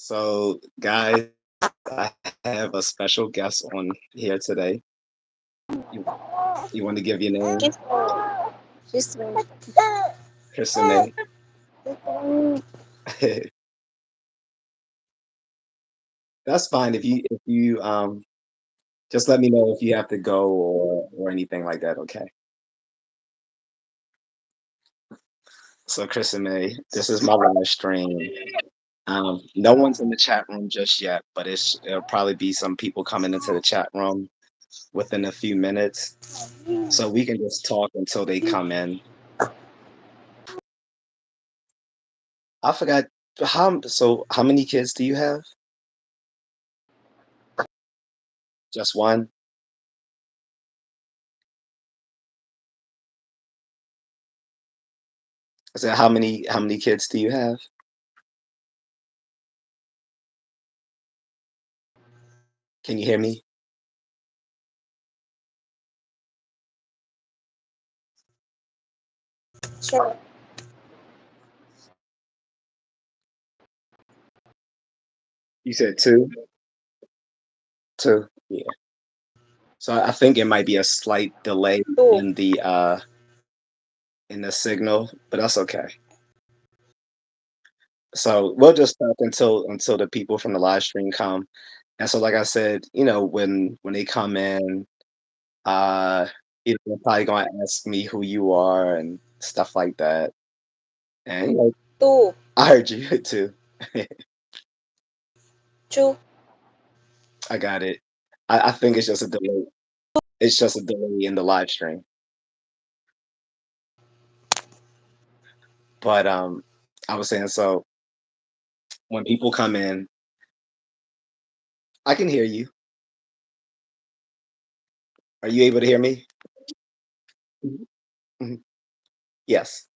So, guys, I have a special guest on here today. You, you want to give your name, Kiss me. Kiss me. Krisiame? That's fine if you just let me know if you have to go or anything like that. Okay. So, Krisiame, this is my live stream. No one's in the chat room just yet, but it'll probably be some people coming into the chat room within a few minutes, so we can just talk until they come in. I forgot how many kids do you have? Just one? I said how many kids do you have? Can you hear me? Sure. You said two? Two. Yeah. So I think it might be a slight delay Two. in the signal, but that's okay. So we'll just talk until the people from the live stream come. And so like I said, when they come in, uh they're probably gonna ask me who you are and stuff like that. And Two. I heard you too. Two. I got it. I think it's just a delay. It's just a delay in the live stream. But I was saying, so when people come in, I can hear you. Are you able to hear me? Mhm, mhm. Yes.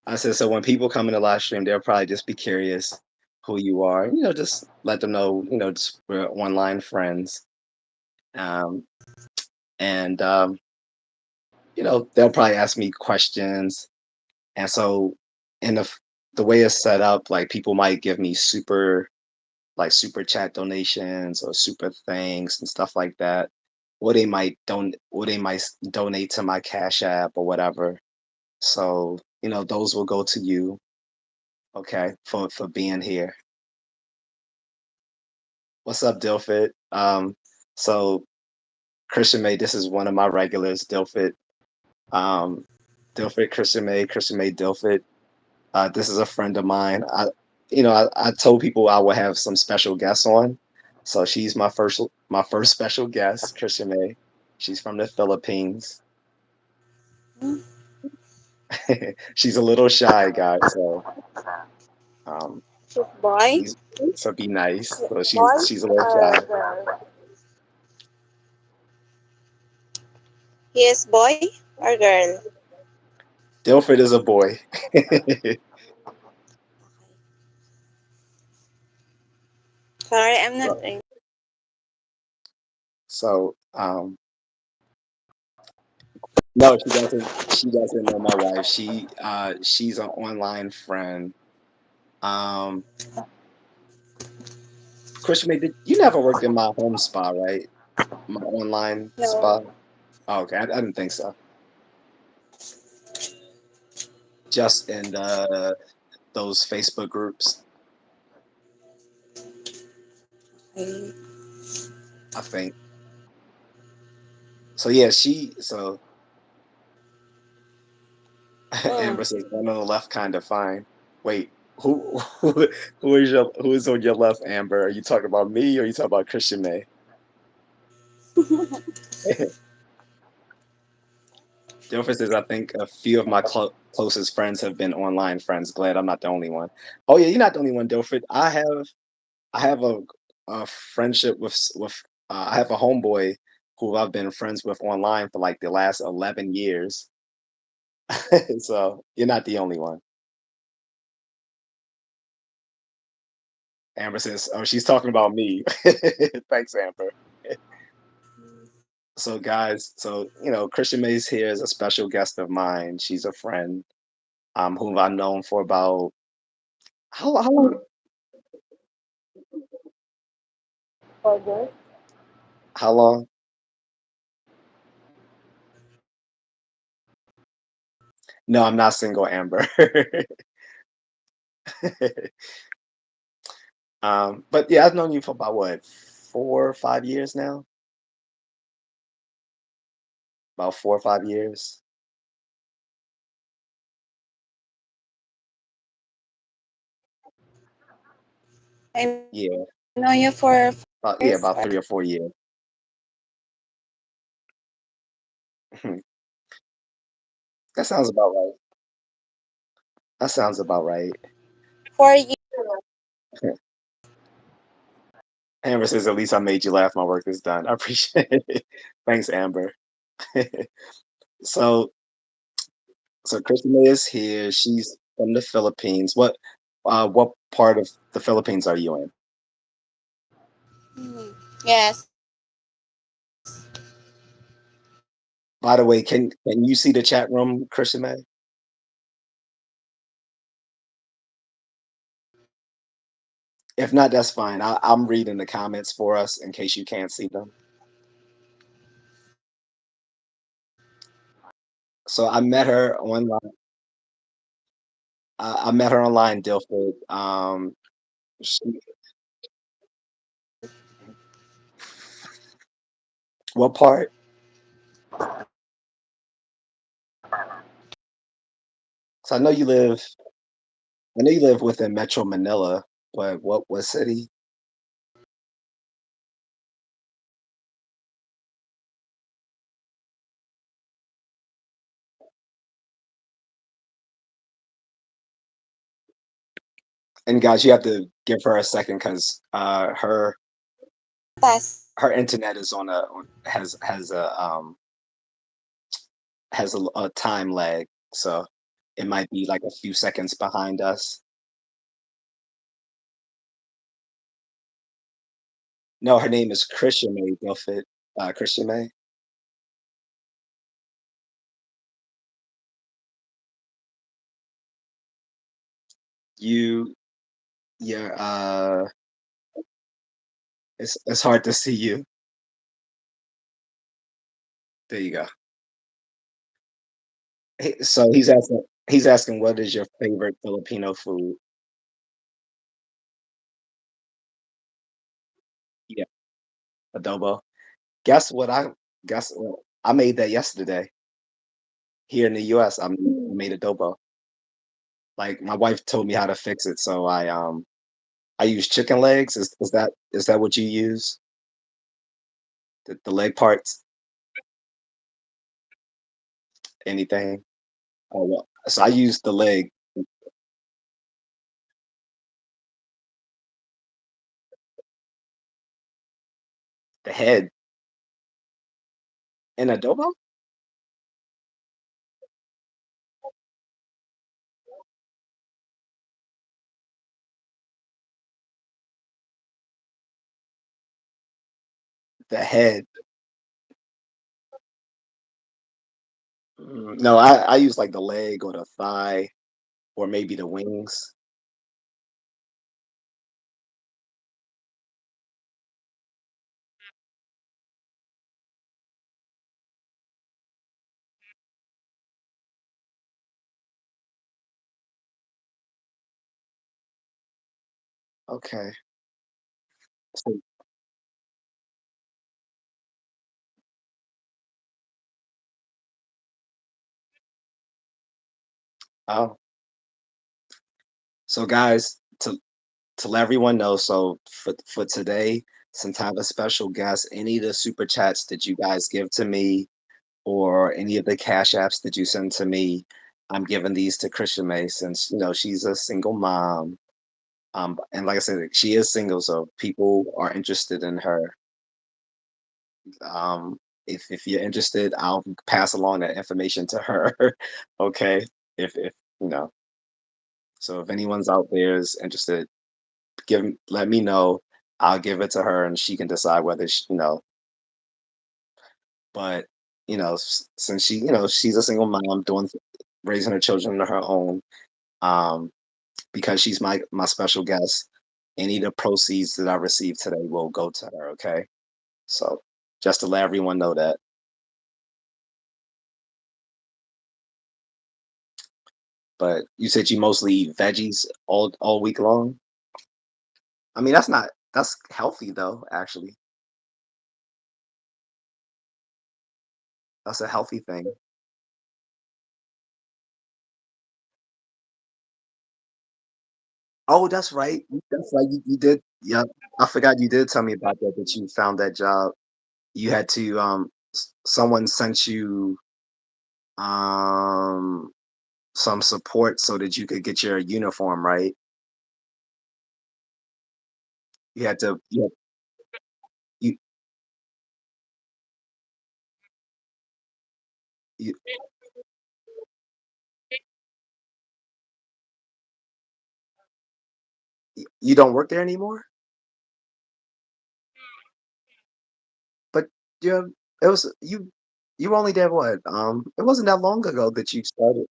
I said, so when people come in the live stream, they'll probably just be curious who you are. Just let them know, just we're online friends. Um, and they'll probably ask me questions. And so in the way it's set up, like people might give me super chat donations or super things and stuff like that. Or they might donate to my Cash App or whatever. So, those will go to you, okay, for being here. What's up, Dilfit? So Christian May, this is one of my regulars, Dilfit. Um, Dilfit, Christian May, Dilfit. This is a friend of mine. I told people I would have some special guests on. So she's my first special guest, Christian May. She's from the Philippines. She's a little shy, guys. So um, She's boy. please, so be nice. So she's Boy she's a little or shy. girl? He is boy or girl? Dilford is a boy. Sorry, I'm not. so so no, she doesn't. She doesn't know my wife. She's an online friend. Um, Christian, you never worked in my home spa, right? My online spa. No. Oh, okay, I didn't think so. Just in those Facebook groups, Okay. I think. So yeah, so Mm. Amber says one on the left kind of fine. Wait, who is on your left, Amber? Are you talking about me or are you talking about Christian May? The difference is I think a few of my closest friends have been online friends. Glad I'm not the only one. Oh yeah, you're not the only one, Dilford. I have a friendship I have a homeboy who I've been friends with online for like the last 11 years. So you're not the only one. Amber says, "Oh, she's talking about me." Thanks, Amber. So guys, Christian Mays here is a special guest of mine. She's a friend whom I've known for about how long Order. how long? No, I'm not single, Amber. But yeah, I've known you for about what, 4 or 5 years now? About 4 or 5 years? I Yeah, know you for yeah, 4 years. about 3 or 4 years. That sounds about right. That sounds about right. 4 years. Amber says, "At least I made you laugh. My work is done." I appreciate it. Thanks, Amber. So, so Kristen is here. She's from the Philippines. What part of the Philippines are you in? Mhm. Yes. By the way, can you see the chat room, Kristen May? If not, that's fine. I'm reading the comments for us in case you can't see them. So I met her online, Dilford. She, what part? So I know you live within Metro Manila, but what city? And guys, you have to give her a second because Patas. her internet is has a time lag, so it might be like a few seconds behind us. No, her name is Krisiame Buffett. Krisiame. You, you're it's hard to see you. There you go. So he's asking what is your favorite Filipino food? Yeah, adobo. Guess what I guess what I made that yesterday here in the US. I made adobo. Like my wife told me how to fix it, so I use chicken legs. Is that what you use? The leg parts? Anything? Oh well. So I use the leg, the head in adobo? The head. No, I use like the leg or the thigh or maybe the wings. Okay. So, oh, so guys, to let everyone know, so for today, since I have a special guest, any of the super chats that you guys give to me or any of the cash apps that you send to me, I'm giving these to Christian May since she's a single mom. And like I said, she is single, so people are interested in her. Um, if you're interested, I'll pass along that information to her. Okay, if you know. So if anyone's out there is interested, let me know. I'll give it to her, and she can decide whether But since she's a single mom doing raising her children on her own. Um, because she's my special guest. Any of the proceeds that I receive today will go to her. Okay, so just to let everyone know that. But you said you mostly eat veggies all week long. I mean, that's healthy though. Actually, that's a healthy thing. Oh, that's right. That's right. You did. Yeah, I forgot you did tell me about that. That you found that job. You had to. Someone sent you um some support so that you could get your uniform right. You had to. You, you you don't work there anymore. But you. It was you. You were only there what? It wasn't that long ago that you started.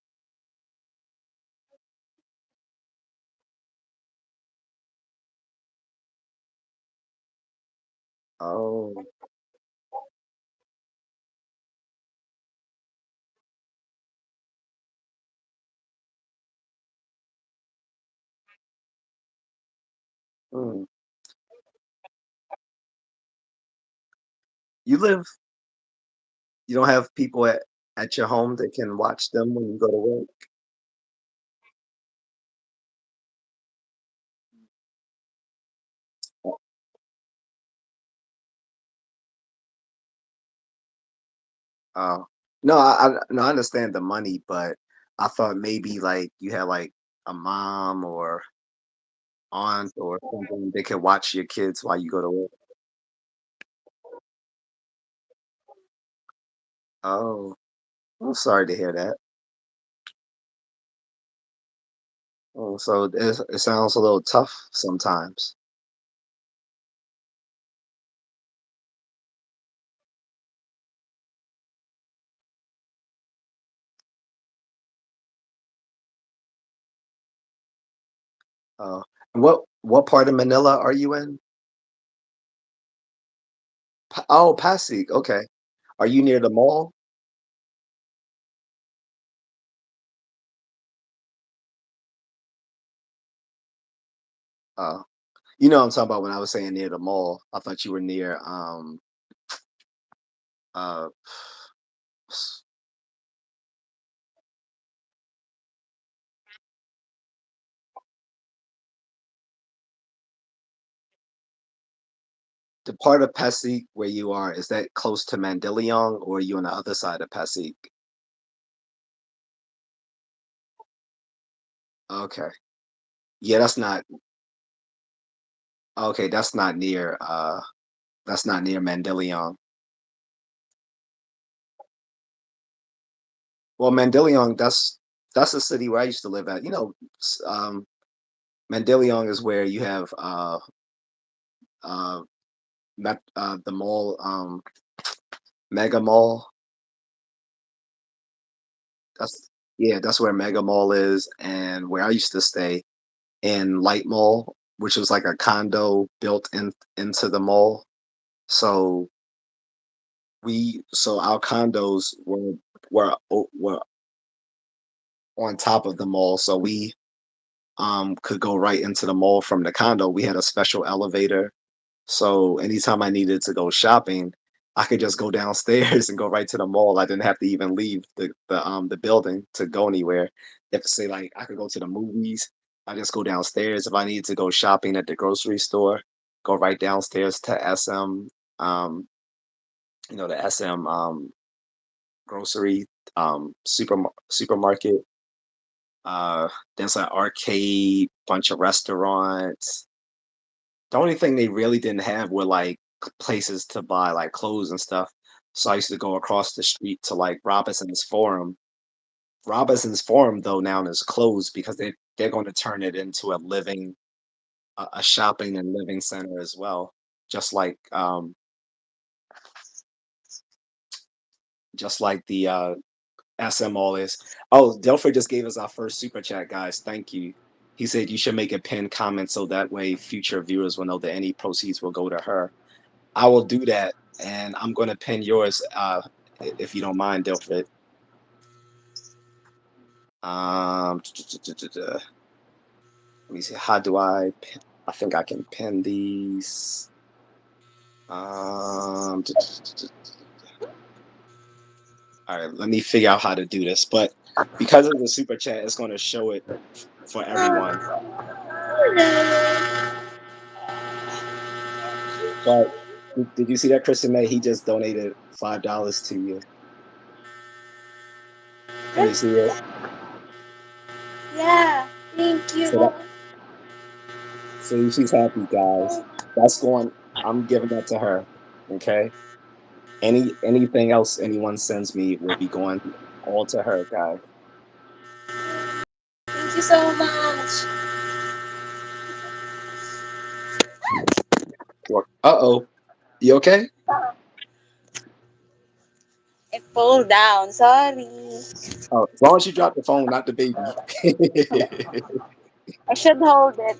Oh. Hmm. You live. You don't have people at your home that can watch them when you go to work. Oh, no, no, I understand the money, but I thought maybe, like, you had, like, a mom or aunt or something that could watch your kids while you go to work. Oh, I'm sorry to hear that. Oh, so it sounds a little tough sometimes. Oh, and what part of Manila are you in? Oh, Pasig, okay. Are you near the mall? Oh, you know what I'm talking about when I was saying near the mall. I thought you were near, uh, the part of Pasig where you are, is that close to Mandaluyong, or are you on the other side of Pasig? Okay. Yeah, okay, that's not near Mandaluyong. Well, Mandaluyong, that's the city where I used to live at. Mandaluyong is where you have uh the mall, Mega Mall. That's Yeah, that's where Mega Mall is, and where I used to stay in Light Mall, which was like a condo built into the mall. So so our condos were on top of the mall, so we could go right into the mall from the condo. We had a special elevator, so anytime I needed to go shopping, I could just go downstairs and go right to the mall. I didn't have to even leave the building to go anywhere. If say like I could go to the movies, I just go downstairs. If I needed to go shopping at the grocery store, go right downstairs to SM. Um, the SM grocery supermarket. There's an arcade, bunch of restaurants. The only thing they really didn't have were like places to buy like clothes and stuff. So I used to go across the street to like Robinson's Forum. Robinson's Forum though now is closed because they're going to turn it into a shopping and living center as well. Just like um just like the SM Mall is. Oh, Delphi just gave us our first super chat, guys. Thank you. He said you should make a pinned comment so that way future viewers will know that any proceeds will go to her. I will do that, and I'm going to pin yours if you don't mind, Dilfred. Let me see. How do I? I think I can pin these. Um, all right, let me figure out how to do this. But because of the super chat, it's going to show it for everyone. But did you see that, Krisiame? He just donated $5 to you. Can you see it? Yeah, thank So you. that see, she's happy, guys. That's going. I'm giving that to her. Okay. Anything else anyone sends me will be going all to her, guys. Thank you so much. Uh-oh. You okay? I fall down. Sorry. Oh, as long as you drop the phone, not the baby. I should hold it.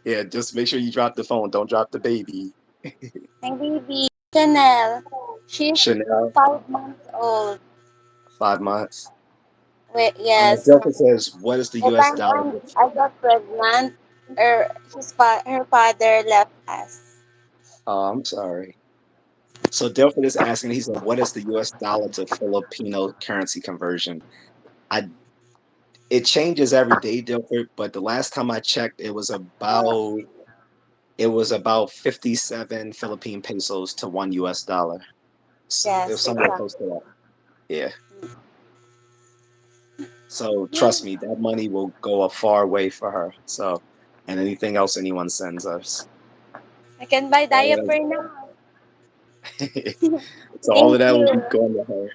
Yeah, just make sure you drop the phone. Don't drop the baby. My baby, Chanel. She's Chanel, 5 months old. 5 months. Wait, yes. Delta says, what is the The US time dollar? I got pregnant, her father left us. Oh, I'm sorry. So Delphin is asking, he said, what is the US dollar to Filipino currency conversion? I It changes every day, Delphin, but the last time I checked, it was about 57 Philippine pesos to one US dollar. It was Yes, somewhere exactly. close to that. Yeah. So trust me, that money will go a far way for her. So, and anything else anyone sends us. I can buy All diaper now. that, so all of Thank that will be you. going to her.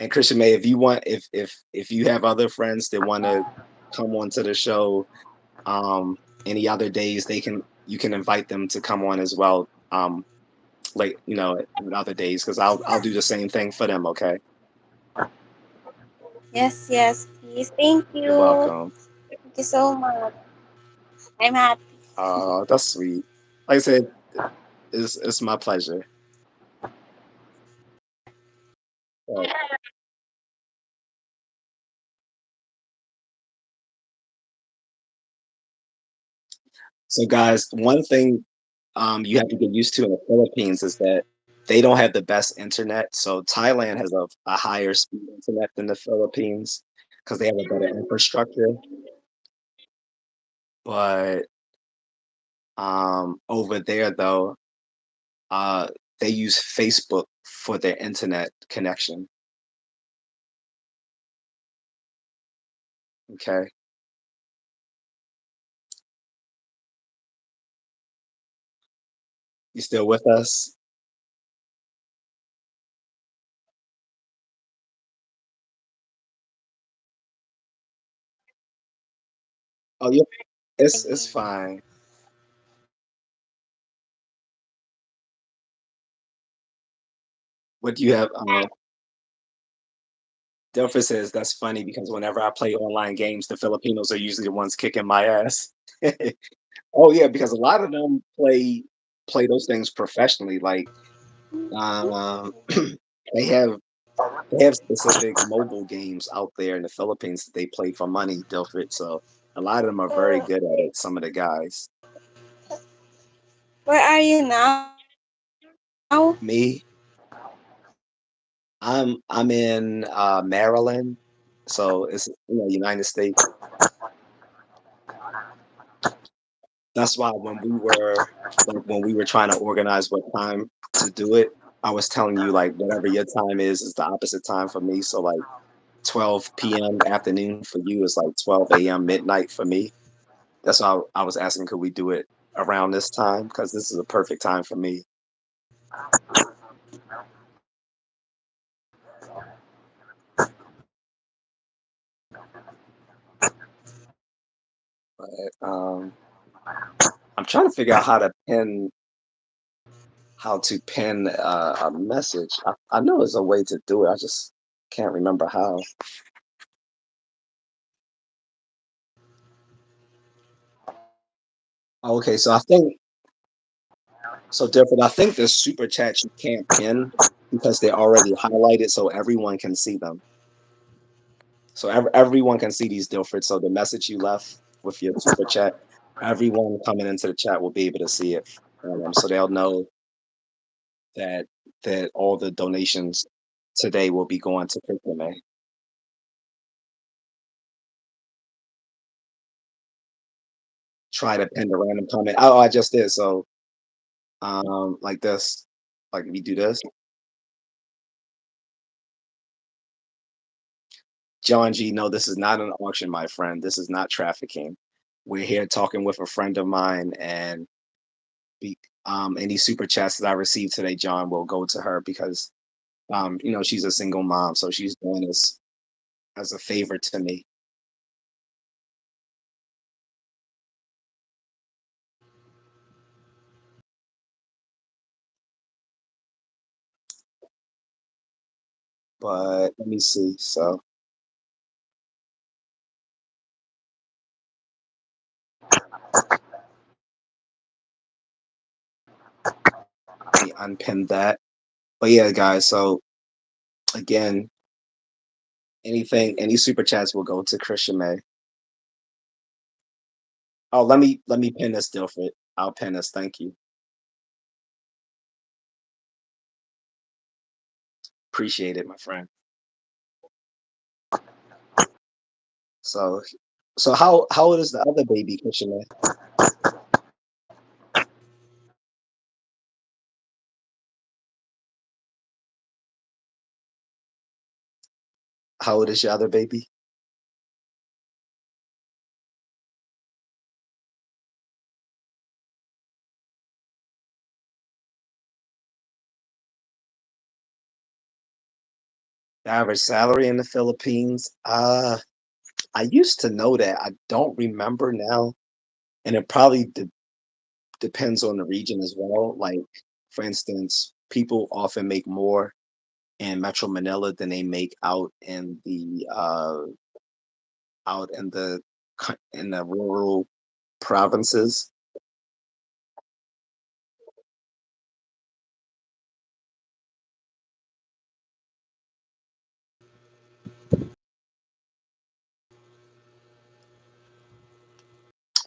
And Christian May, if you want, if you have other friends that want to come onto the show, um, any other days, you can invite them to come on as well. Like in other days, because I'll do the same thing for them. Okay, Yes, yes, please. Thank you're you. welcome. Thank you so much. I'm happy. That's sweet. Like I said, it's my pleasure. Right. So, guys, one thing you have to get used to in the Philippines is that they don't have the best internet. So Thailand has a higher speed internet than the Philippines because they have a better infrastructure. But over there, though, uh, they use Facebook for their internet connection. Okay, you still with us? Oh, yeah, it's fine. What do you have? Delphi says that's funny because whenever I play online games, the Filipinos are usually the ones kicking my ass. Oh yeah, because a lot of them play those things professionally. Like um, they have they have specific mobile games out there in the Philippines that they play for money, Dilfrit. So a lot of them are very good at it. Some of the guys. Where are you now? Me, I'm in Maryland, so it's United States. That's why when we were trying to organize what time to do it, I was telling you like whatever your time is the opposite time for me. So like 12 p.m. afternoon for you is like 12 a.m. midnight for me. That's why I was asking could we do it around this time because this is a perfect time for me. But I'm trying to figure out how to pin a message. I know there's a way to do it. I just Can't remember how. Okay, so I think so different. I think the super chats you can't pin because they're already highlighted, so everyone can see them. So everyone can see these Dilford. So the message you left with your super chat, everyone coming into the chat will be able to see it. So they'll know that all the donations today will be going to Krisiame. Try to pin the random comment. Oh, I just did. So like this, like we do this. John G, no, this is not an auction, my friend. This is not trafficking. We're here talking with a friend of mine, and be, any super chats that I received today, John, will go to her because she's a single mom, so she's doing this as a favor to me. But let me see. So let me unpin that. But yeah, guys. So again, any super chats will go to Christian May. Oh, let me pin this, Dilford. I'll pin this. Thank you. Appreciate it, my friend. So so how old is the other baby, Christian May? How old is your other baby? The average salary in the Philippines? I used to know that. I don't remember now, and it probably depends on the region as well. Like, for instance, people often make more in Metro Manila than they make out in the rural provinces.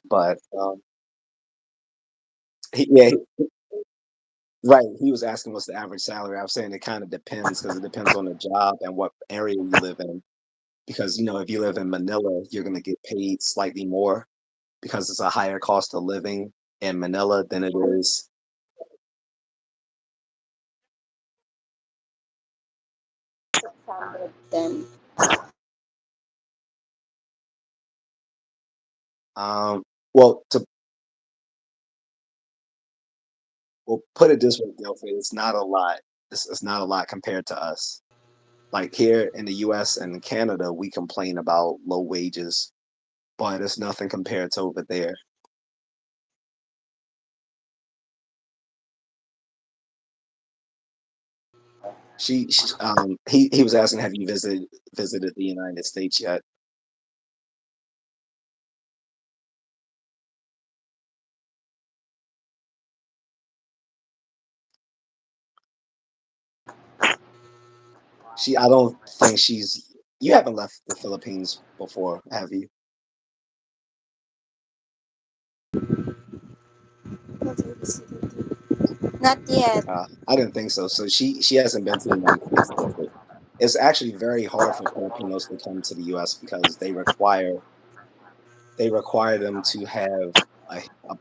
But yeah, right. He was asking what's the average salary. I was saying it kind of depends because it depends on the job and what area you live in. Because if you live in Manila, you're going to get paid slightly more because it's a higher cost of living in Manila than it is. Then Um, well, to put it this way, Delphi, it's not a lot. It's not a lot compared to us. Like here in the U.S. and Canada, we complain about low wages, but it's nothing compared to over there. He was asking, have you visited the United States yet? I don't think she's. You haven't left the Philippines before, have you? not yet. I didn't think so. So she hasn't been to the United States before. It's actually very hard for Filipinos to come to the U.S. because they require them to have a, a,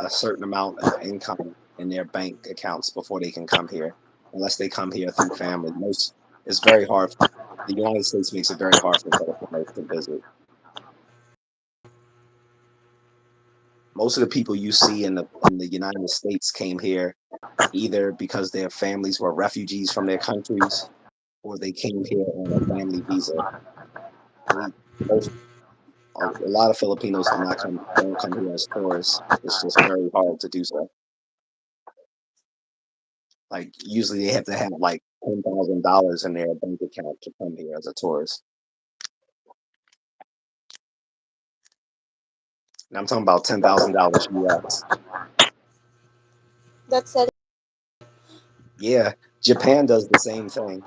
a certain amount of income in their bank accounts before they can come here, unless they come here through family. It's very hard. The United States makes it very hard for Filipinos to visit. Most of the people you see in the United States came here either because their families were refugees from their countries or they came here on a family visa. We, most, a lot of Filipinos don't come here as tourists. It's just very hard to do so. Like usually they have to have like $10,000 in their bank account to come here as a tourist. And I'm talking about $10,000 US. That's a Yeah, Japan does the same thing.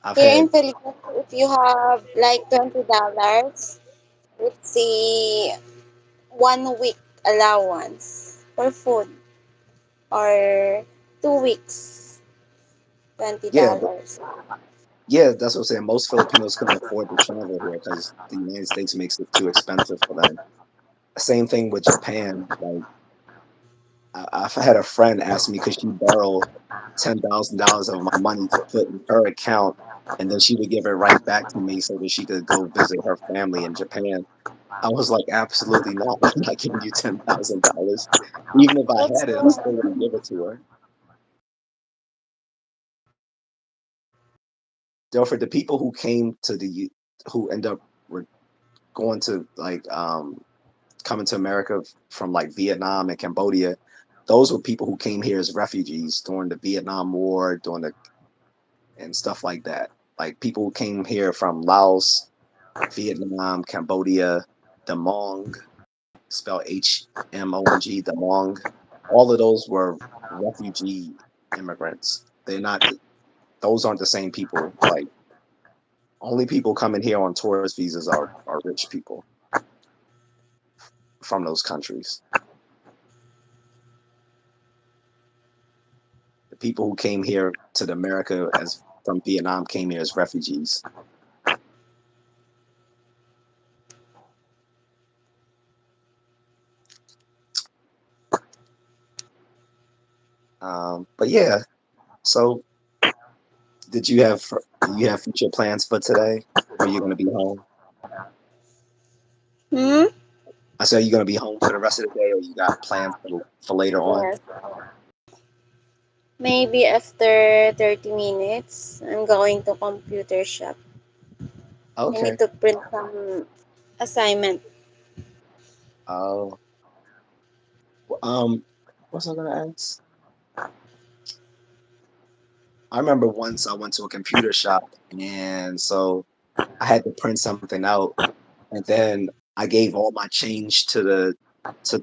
I've here in had Philippines. If you have like $20, it's the 1 week allowance for food, or 2 weeks yeah, $20. yeah, that's what I'm saying. Most Filipinos couldn't afford to travel here because the United States makes it too expensive for them. Same thing with Japan. Like I've had a friend ask me, could she borrow $10,000 of my money to put in her account, and then she would give it right back to me so that she could go visit her family in Japan. I was like, absolutely not. I'm not giving you $10,000. Even if I That's had it, I still so wouldn't give it to her. Though for the people who came to who end up were going to coming to America from like Vietnam and Cambodia, those were people who came here as refugees during the Vietnam War, during the and stuff like that. Like people who came here from Laos, Vietnam, Cambodia, the Hmong, spelled HMONG, the Hmong. All of those were refugee immigrants. They're not. Those aren't the same people. Like only people coming here on tourist visas are rich people from those countries. The people who came here to the America as from Vietnam came here as refugees. But yeah, so you have future plans for today, or you're gonna be home? hmm? I said you're gonna be home for the rest of the day, or you got plans for later on? Yes. Maybe after 30 minutes, I'm going to computer shop. I Okay. need to print some assignment. Oh, what was I gonna ask? I remember once I went to a computer shop, and so I had to print something out, and then I gave all my change to the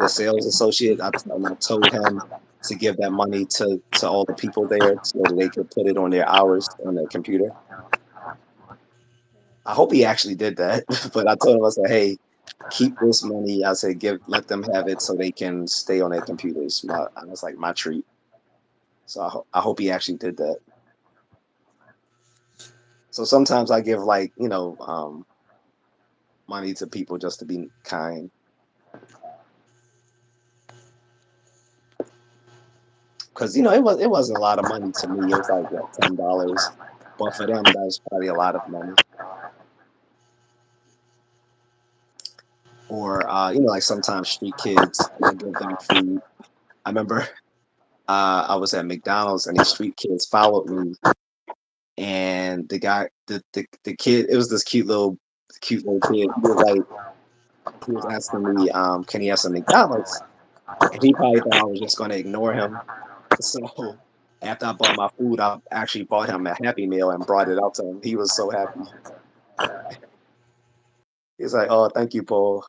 sales associate. And I told him to give that money to all the people there so that they could put it on their hours on their computer. I hope he actually did that, but I told him I said, "Hey, keep this money." I said, "Give let them have it so they can stay on their computers." I was like, my treat. So I hope he actually did that. So sometimes I give like money to people just to be kind. Because it wasn't a lot of money to me. It was like what, $10, but for them that was probably a lot of money. Or like sometimes street kids, I'll give them food. I remember I was at McDonald's and these street kids followed me, and the kid, it was this cute little kid. He was asking me, can he have some McDonald's? And he probably thought I was just gonna ignore him. So after I bought my food, I actually bought him a Happy Meal and brought it out to him. He was so happy. He's like, "Oh, thank you, Paul."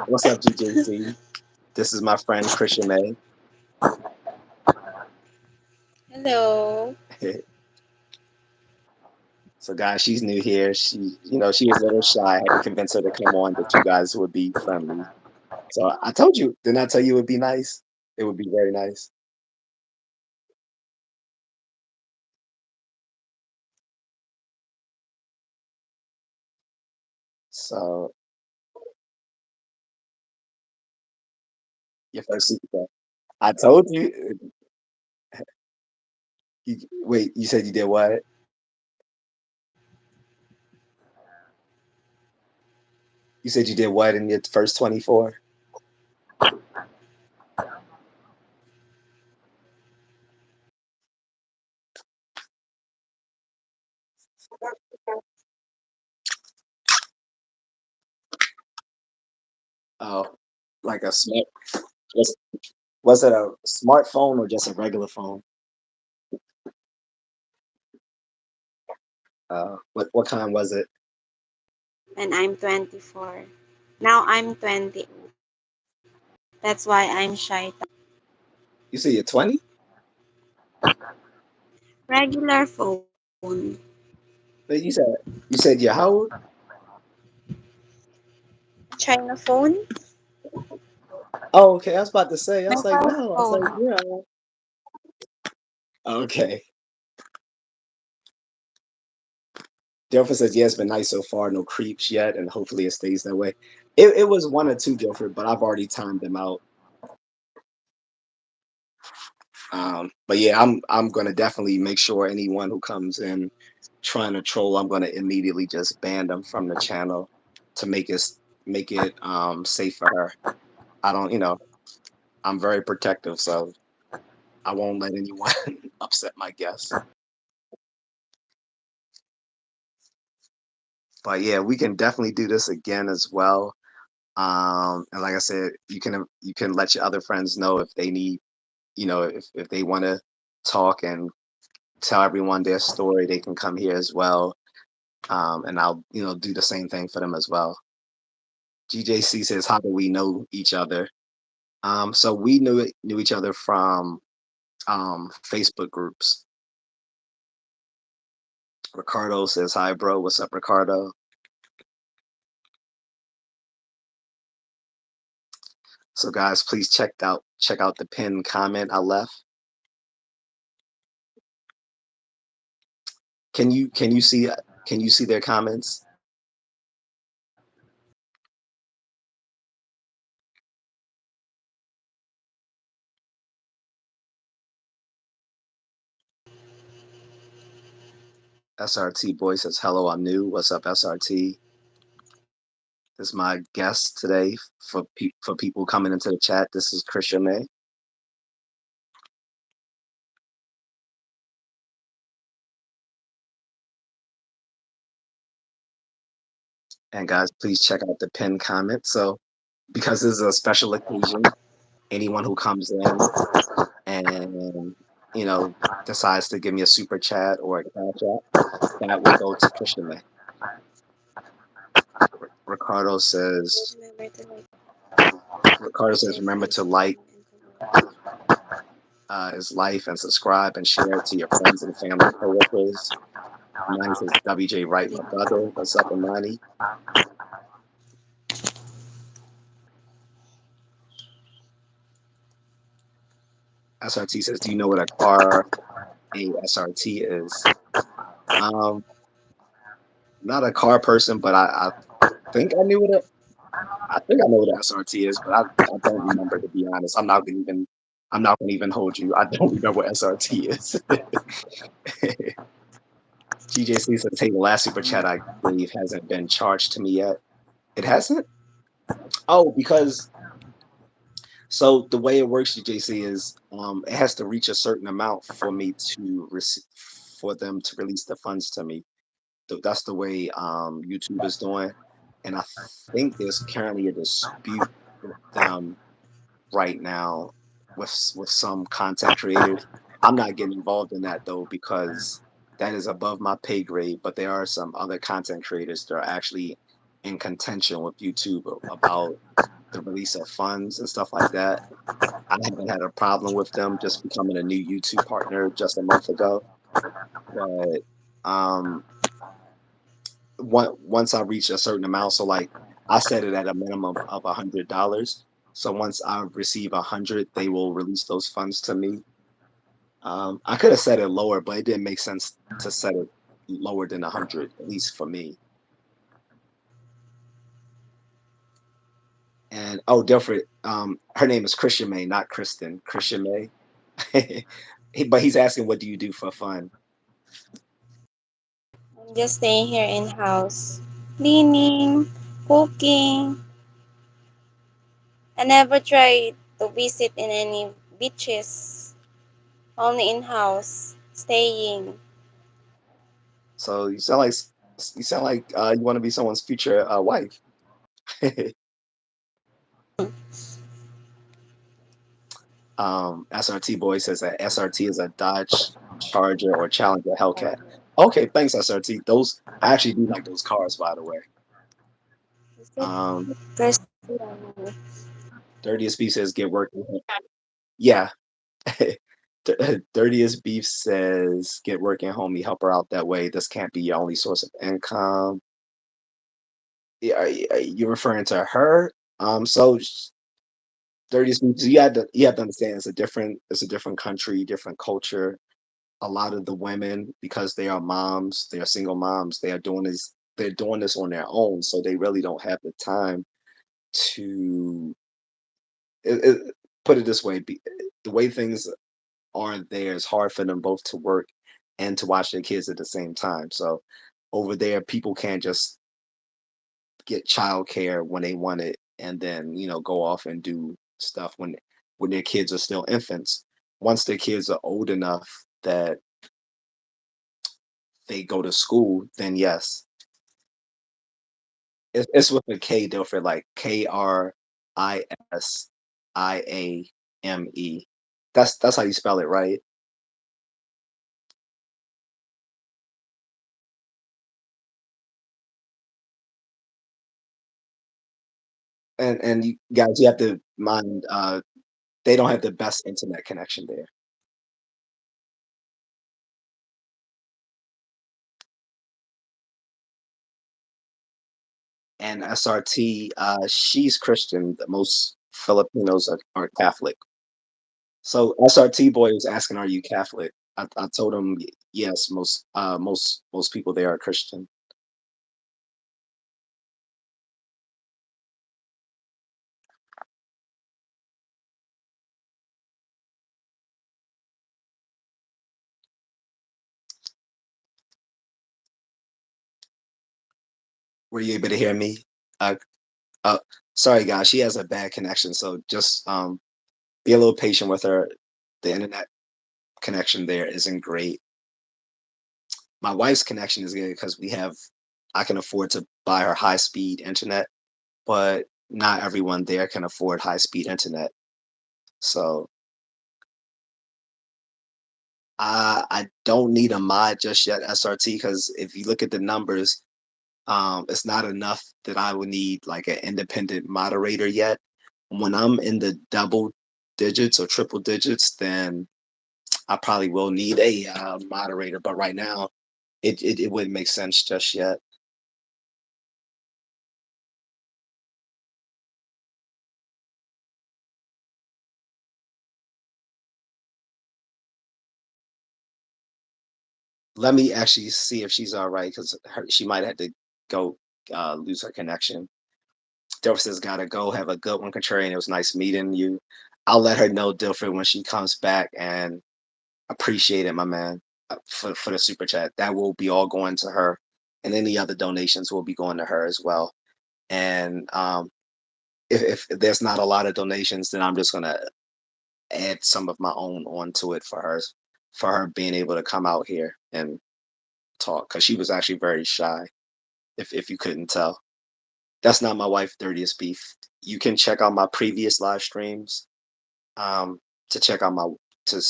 What's up, J.A.C? This is my friend Krisiame. Hello. So, guys, she's new here. She was a little shy. I had to convince her to come on that you guys would be friendly. So I told you, didn't I tell you it would be nice? It would be very nice. So your first superstar. I told you. Wait, you said you did what? You said you did what in your first 24? Oh. Like a smart was was it a smartphone or just a regular phone? What kind was it? and I'm 24. Now I'm 20. That's why I'm shy. You say you're 20? Regular phone. But you said you're how old? China phone? Oh, okay. I was about to say. I was like, Mobile no. I was like, phone. yeah. Okay. Guilford says, yeah, it's been nice so far. No creeps yet, and hopefully it stays that way. It was one or two, Guilford, but I've already timed them out. But yeah, I'm gonna definitely make sure anyone who comes in trying to troll, I'm gonna immediately just ban them from the channel to make it safe for her. I don't, I'm very protective, so I won't let anyone upset my guests. But yeah, we can definitely do this again as well. And like I said, you can let your other friends know if they need, if they want to talk and tell everyone their story, they can come here as well. And I'll, do the same thing for them as well. GJC says, how do we know each other? So we knew each other from Facebook groups. Ricardo says, hi, bro. What's up, Ricardo? So guys, please check out the pinned comment I left. Can you see their comments? SRT boy says, hello, I'm new. What's up, SRT? This is my guest today for people coming into the chat. This is Krisiame. And guys, please check out the pinned comment. So because this is a special occasion, anyone who comes in and decides to give me a super chat or a cash app, that will go to Krishna. Ricardo says Ricardo says remember to like his life and subscribe and share it to your friends and family coworkers. Imani says WJ Wright, my brother. What's up, Imani? SRT says, do you know what a car ASRT is? Um, not a car person, but I think I knew what I think I know what an SRT is, but I don't remember, to be honest. I'm not gonna even hold you. I don't remember what SRT is. GJC says, hey, the last super chat I gave hasn't been charged to me yet. It hasn't? Oh, because so the way it works, GJC, is it has to reach a certain amount for me to receive for them to release the funds to me. That's the way YouTube is doing. And I think there's currently a dispute with them right now with some content creators. I'm not getting involved in that though because that is above my pay grade. But there are some other content creators that are actually in contention with YouTube about the release of funds and stuff like that. I haven't had a problem with them just becoming a new YouTube partner just a month ago, but um, once I reach a certain amount, so like I set it at a minimum of $100. So once I receive 100, they will release those funds to me. I could have set it lower, but it didn't make sense to set it lower than 100, at least for me. And oh, different. Her name is Christian May, not Kristen. Christian May. But he's asking, what do you do for fun? I'm just staying here in house. Cleaning, cooking. I never tried to visit in any beaches. Only in house. Staying. So you sound like you want to be someone's future wife. SRT boy says that SRT is a Dodge Charger or Challenger Hellcat. Okay, thanks SRT. Those I actually do like those cars, by the way. Is it Um, Krisiame? Dirtiest Beef says get working. Yeah. Dirtiest Beef says get working, homie. Help her out that way. This can't be your only source of income. Yeah, are you referring to her? Dirtiest Beef. You have to understand it's a different country, different culture. A lot of the women, because they are moms, they are single moms, they're doing this on their own, so they really don't have the time to put it this way, the way things are there, it's hard for them both to work and to watch their kids at the same time. So over there, people can't just get childcare when they want it and then, go off and do stuff when their kids are still infants. Once their kids are old enough that they go to school, then yes. It's with a K, Dilford, like Krisiame. That's how you spell it, right? And you guys, you have to mind, they don't have the best internet connection there. And SRT, she's Christian. The most Filipinos are Catholic. So SRT boy was asking, "Are you Catholic?" I told him, Yes. Most people there are Christian." Were you able to hear me? Uh, uh, Sorry, guys. She has a bad connection, so just be a little patient with her. The internet connection there isn't great. My wife's connection is good because I can afford to buy her high speed internet, but not everyone there can afford high speed internet. So I don't need a mod just yet, SRT, because if you look at the numbers, it's not enough that I would need like an independent moderator yet. When I'm in the double digits or triple digits, then I probably will need a moderator. But right now, it wouldn't make sense just yet. Let me actually see if she's all right because she might have to go lose her connection. Dilfer says, "Gotta go. Have a good one, Contrarian. It was nice meeting you." I'll let her know, Dilfer, when she comes back, and appreciate it, my man, for the super chat. That will be all going to her, and any other donations will be going to her as well. And if there's not a lot of donations, then I'm just gonna add some of my own onto it for her being able to come out here and talk because she was actually very shy. If you couldn't tell, that's not my wife. Dirtiest beef. You can check out my previous live streams um, to check out my to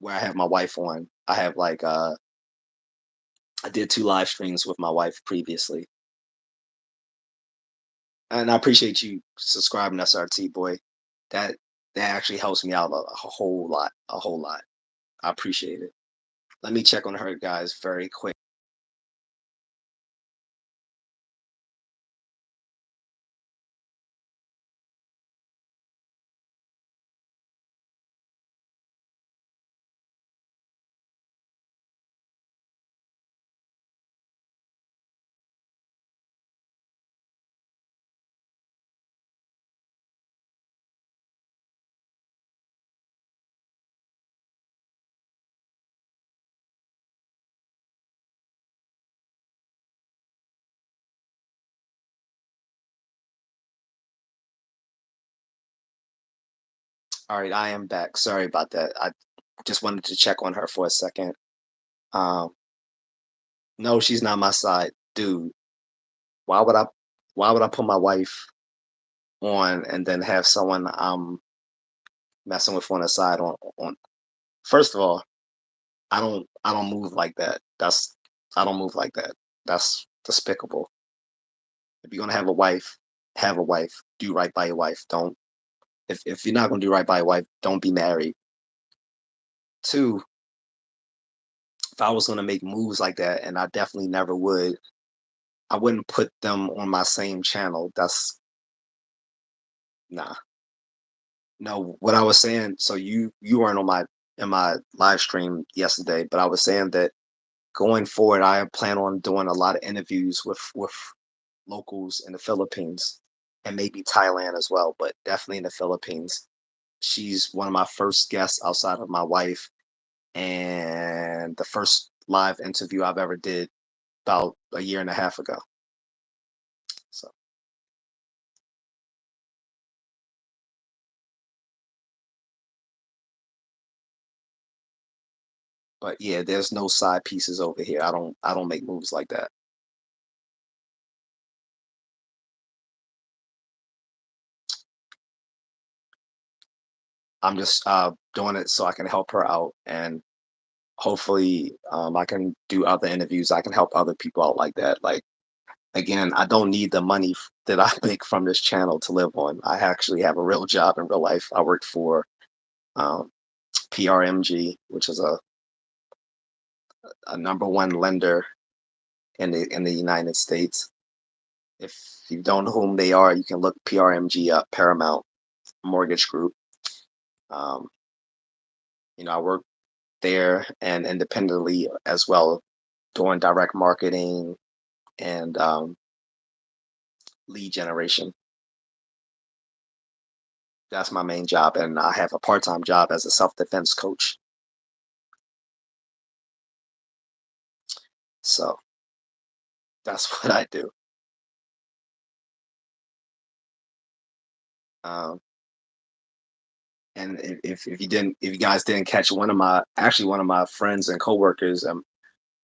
where I have my wife on. I have like I did two live streams with my wife previously, and I appreciate you subscribing, SRT boy. That that actually helps me out a whole lot, a whole lot. I appreciate it. Let me check on her, guys, very quick. All right, I am back. Sorry about that. I just wanted to check on her for a second. Um, no, she's not my side, dude. Why would I? Why would I put my wife on and then have someone I'm messing with on the side on. First of all, I don't move like that. I don't move like that. That's despicable. If you're gonna have a wife, have a wife. Do right by your wife. Don't if you're not gonna do right by your wife, don't be married. Two, if I was gonna make moves like that, and I definitely never would, I wouldn't put them on my same channel. That's nah. No, what I was saying, so you weren't on my in my live stream yesterday, but I was saying that going forward, I plan on doing a lot of interviews with locals in the Philippines and maybe Thailand as well, but definitely in the Philippines. She's one of my first guests outside of my wife, and the first live interview I've ever did about a year and a half ago. So, but yeah, there's no side pieces over here. I don't make moves like that. I'm just doing it so I can help her out, and hopefully I can do other interviews. I can help other people out like that. Like again, I don't need the money that I make from this channel to live on. I actually have a real job in real life. I work for um, PRMG, which is a number one lender in the United States. If you don't know whom they are, you can look PRMG up, Paramount Mortgage Group. Um, I work there and independently as well, doing direct marketing and lead generation. That's my main job, and I have a part-time job as a self-defense coach. So that's what I do. Um, and if you guys didn't catch, one of my friends and coworkers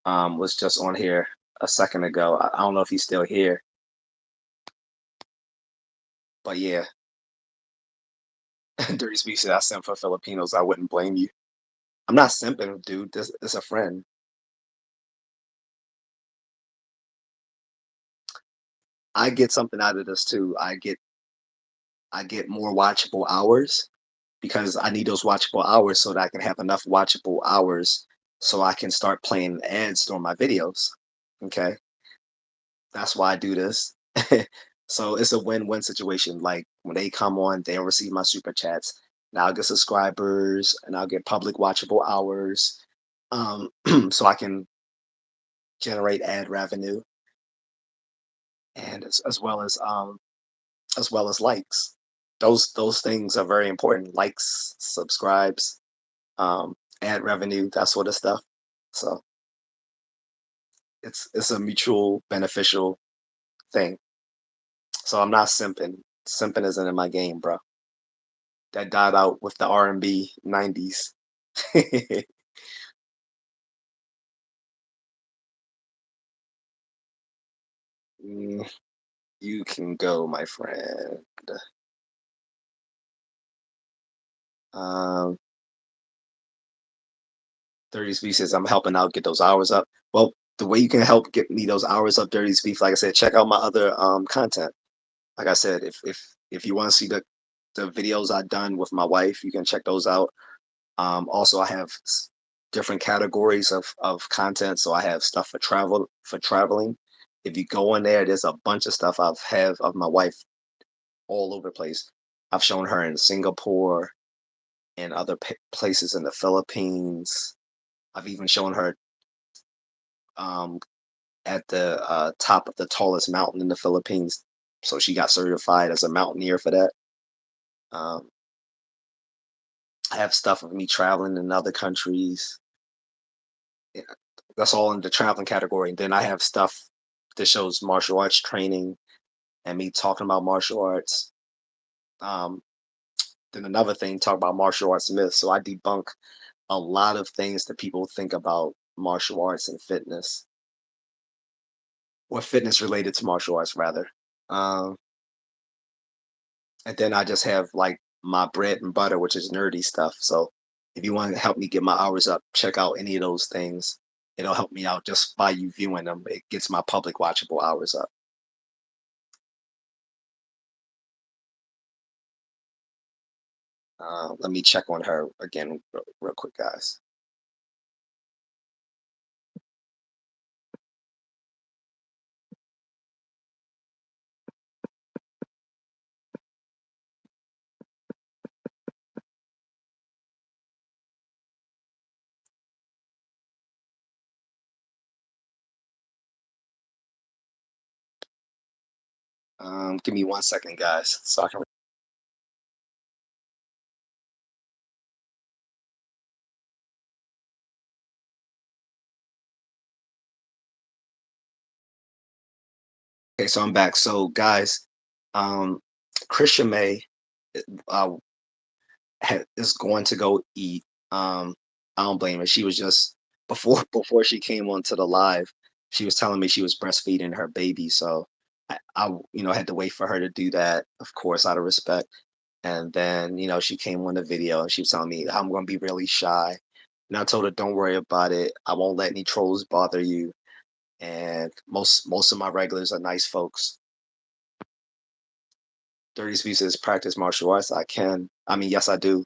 was just on here a second ago. I don't know if he's still here, but yeah, Dirty Speaks said I sent for Filipinos. I wouldn't blame you. I'm not simping, dude. This a friend. I get something out of this too. I get more watchable hours because I need those watchable hours so that I can have enough watchable hours so I can start playing ads during my videos. Okay. That's why I do this. So it's a win-win situation. Like when they come on, they'll receive my super chats. Now I'll get subscribers and I'll get public watchable hours. Um, so I can generate ad revenue and as well as likes. Those things are very important. Likes, subscribes, ad revenue, that sort of stuff. So it's a mutual beneficial thing. So I'm not simping. Simping isn't in my game, bro. That died out with the R&B 90s. Mm, you can go, my friend. Um, 30s Beef says I'm helping out get those hours up. Well, the way you can help get me those hours up, 30s Beef, like I said, check out my other content. Like I said, if you want to see the videos I've done with my wife, you can check those out. Also, I have different categories of content. So I have stuff for traveling. If you go in there, there's a bunch of stuff I've have of my wife all over the place. I've shown her in Singapore and other places in the Philippines. I've even shown her um, at the top of the tallest mountain in the Philippines. So she got certified as a mountaineer for that. Um, I have stuff of me traveling in other countries. Yeah, that's all in the traveling category. And then I have stuff that shows martial arts training and me talking about martial arts. Um, then another thing, talk about martial arts myths. So I debunk a lot of things that people think about martial arts and fitness, or fitness related to martial arts, rather. Um, and then I just have like my bread and butter, which is nerdy stuff. So if you want to help me get my hours up, check out any of those things. It'll help me out just by you viewing them. It gets my public watchable hours up. Let me check on her again real quick, guys. Give me 1 second, guys, so I can. Okay, so I'm back. So, guys, um, Krisiame uh, is going to go eat. I don't blame her. She was just before she came onto the live. She was telling me she was breastfeeding her baby, so I had to wait for her to do that, of course, out of respect. And then she came on the video and she was telling me I'm going to be really shy. And I told her, don't worry about it. I won't let any trolls bother you. And most of my regulars are nice folks. 30 species practice martial arts. I can. I mean, yes, I do.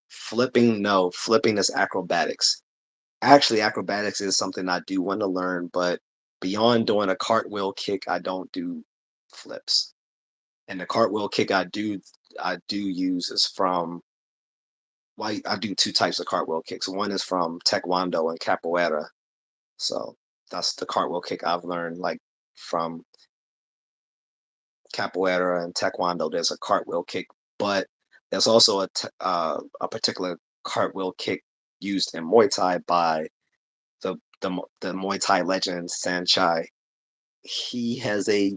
Flipping, no. Flipping is acrobatics. Actually, acrobatics is something I do want to learn, but beyond doing a cartwheel kick, I don't do flips. And the cartwheel kick I do use is from well, I do two types of cartwheel kicks. One is from Taekwondo and Capoeira. So that's the cartwheel kick I've learned like from Capoeira and Taekwondo. There's a cartwheel kick, but there's also a particular cartwheel kick used in Muay Thai by the Muay Thai legend Sanchai. He has a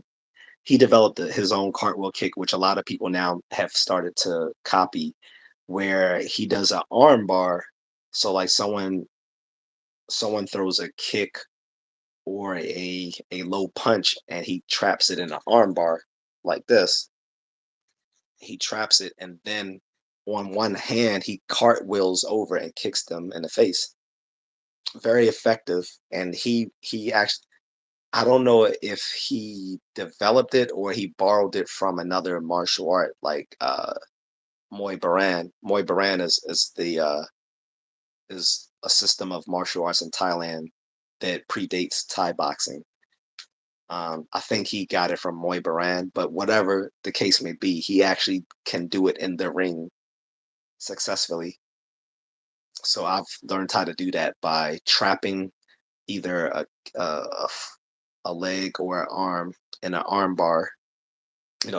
he developed his own cartwheel kick, which a lot of people now have started to copy, where he does an arm bar. So like someone throws a kick or a low punch, and he traps it in an arm bar like this. He traps it, and then on one hand he cartwheels over and kicks them in the face. Very effective, and he actually, I don't know if he developed it or he borrowed it from another martial art like Muay Baran. Muay Baran is a system of martial arts in Thailand that predates Thai boxing. I think he got it from Muay Baran, but whatever the case may be, he actually can do it in the ring successfully. So I've learned how to do that by trapping either a leg or an arm in an arm bar,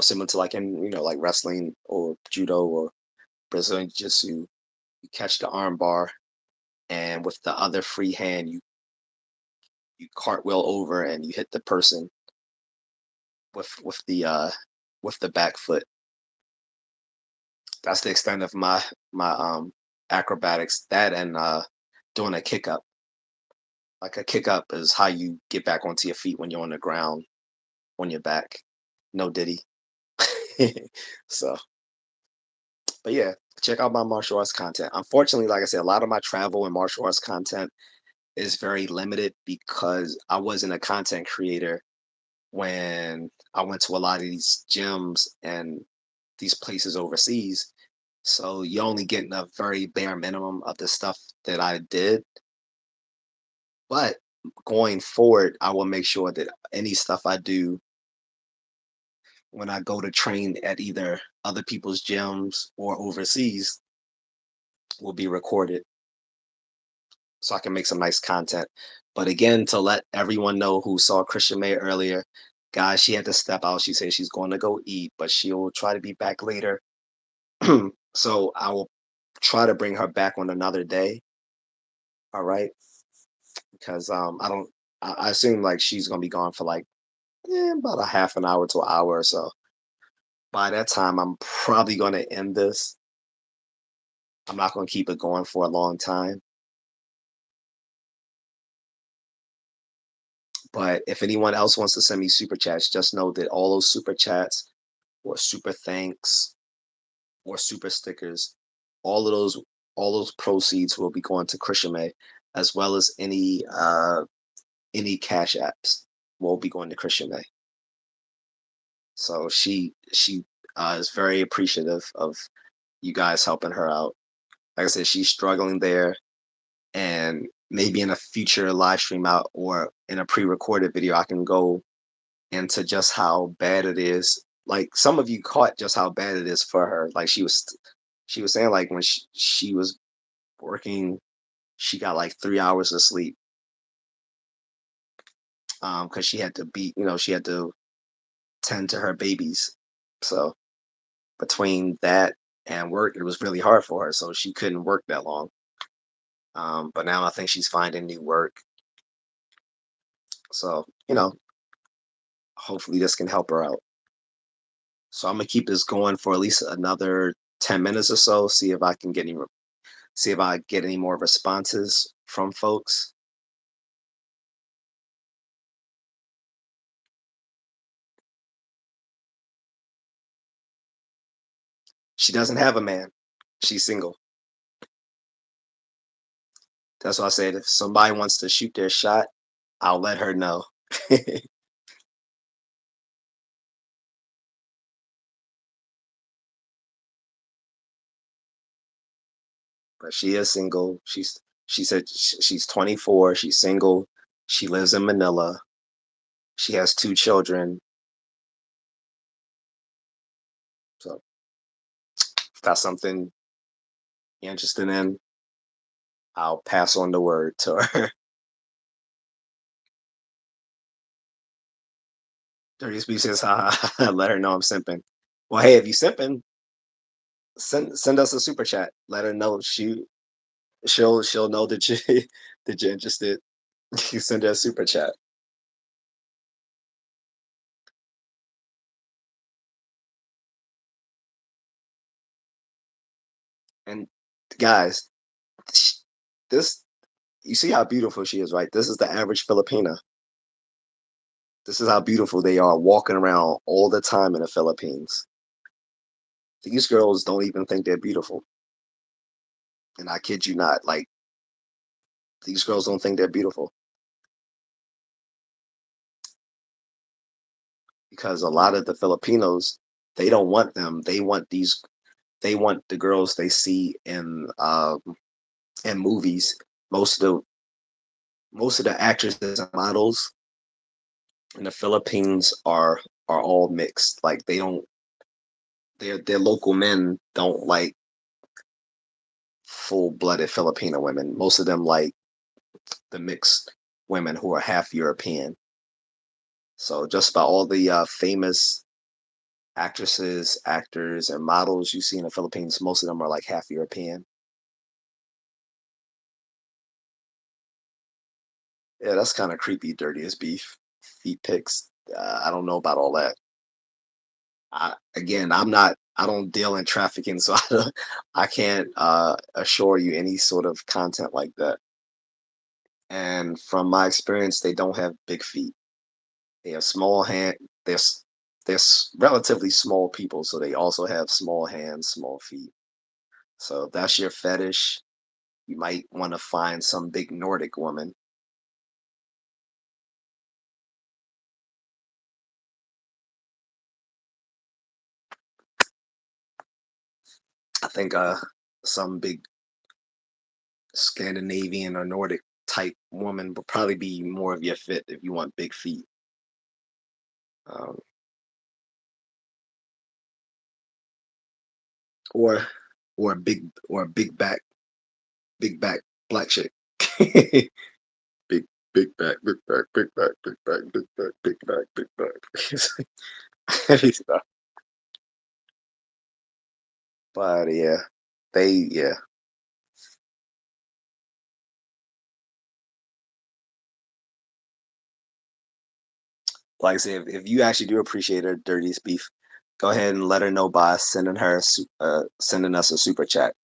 similar to like in like wrestling or judo or Brazilian jiu-jitsu. You catch the arm bar, and with the other free hand, you cartwheel over and you hit the person with the back foot. That's the extent of my acrobatics. That and doing a kick up. Like a kick up is how you get back onto your feet when you're on the ground on your back. No diddy. So, but yeah, check out my martial arts content. Unfortunately, like I said, a lot of my travel and martial arts content is very limited because I wasn't a content creator when I went to a lot of these gyms and these places overseas. So you're only getting a very bare minimum of the stuff that I did. But going forward, I will make sure that any stuff I do when I go to train at either other people's gyms or overseas will be recorded so I can make some nice content. But again, to let everyone know who saw Christian May earlier, guys, she had to step out. She said she's going to go eat, but she'll try to be back later. So I will try to bring her back on another day. All right. Because I don't, I assume like she's going to be gone for like about a half an hour to an hour or so. By that time, I'm probably going to end this. I'm not going to keep it going for a long time. But if anyone else wants to send me super chats, just know that all those super chats or super thanks or super stickers, all of those all those proceeds will be going to Krisiame, as well as any cash apps will be going to Krisiame. So she is very appreciative of you guys helping her out. Like I said, she's struggling there, and maybe in a future live stream out or in a pre-recorded video, I can go into just how bad it is. Like some of you caught just how bad it is for her. Like she was saying like when she was working, she got like 3 hours of sleep because she had to be, she had to tend to her babies. So between that and work, it was really hard for her. So she couldn't work that long. But now I think she's finding new work. So, hopefully this can help her out. So I'm gonna keep this going for at least another 10 minutes or so, see if I get any more responses from folks. She doesn't have a man. She's single. That's why I said if somebody wants to shoot their shot, I'll let her know. But she is single. She said she's 24, she's single, she lives in Manila, she has 2 children. So if that's something you're interested in, I'll pass on the word to her. Dirty Species, haha, let her know I'm simping. Well, hey, if you simping, send us a super chat. Let her know she'll know that you that you're interested. You send her a super chat. And guys, sh- this you see how beautiful she is, right? This is the average Filipina. This is how beautiful they are walking around all the time in the Philippines. These girls don't even think they're beautiful. And I kid you not, like these girls don't think they're beautiful because a lot of the Filipinos, they don't want them. They want the girls they see in movies. Most of the most of the actresses and models in the Philippines are all mixed. Like they don't their local men don't like full blooded Filipino women. Most of them like the mixed women who are half European. So just about all the famous actresses, actors, and models you see in the Philippines, most of them are like half European. Yeah, that's kind of creepy, dirty as beef. Feet pics. I don't know about all that. Again, I don't deal in trafficking, so I can't assure you any sort of content like that. And from my experience, they don't have big feet. They have small hand. They're relatively small people, so they also have small hands, small feet. So if that's your fetish, you might want to find some big Nordic woman. I think some big Scandinavian or Nordic type woman would probably be more of your fit if you want big feet. Um, or or a big back black chick. big big back, big back, big back, big back, big back, big back, big back. Heavy stuff. But yeah, yeah. Like I said, if you actually do appreciate her dirtiest beef, go ahead and let her know by sending us a super chat.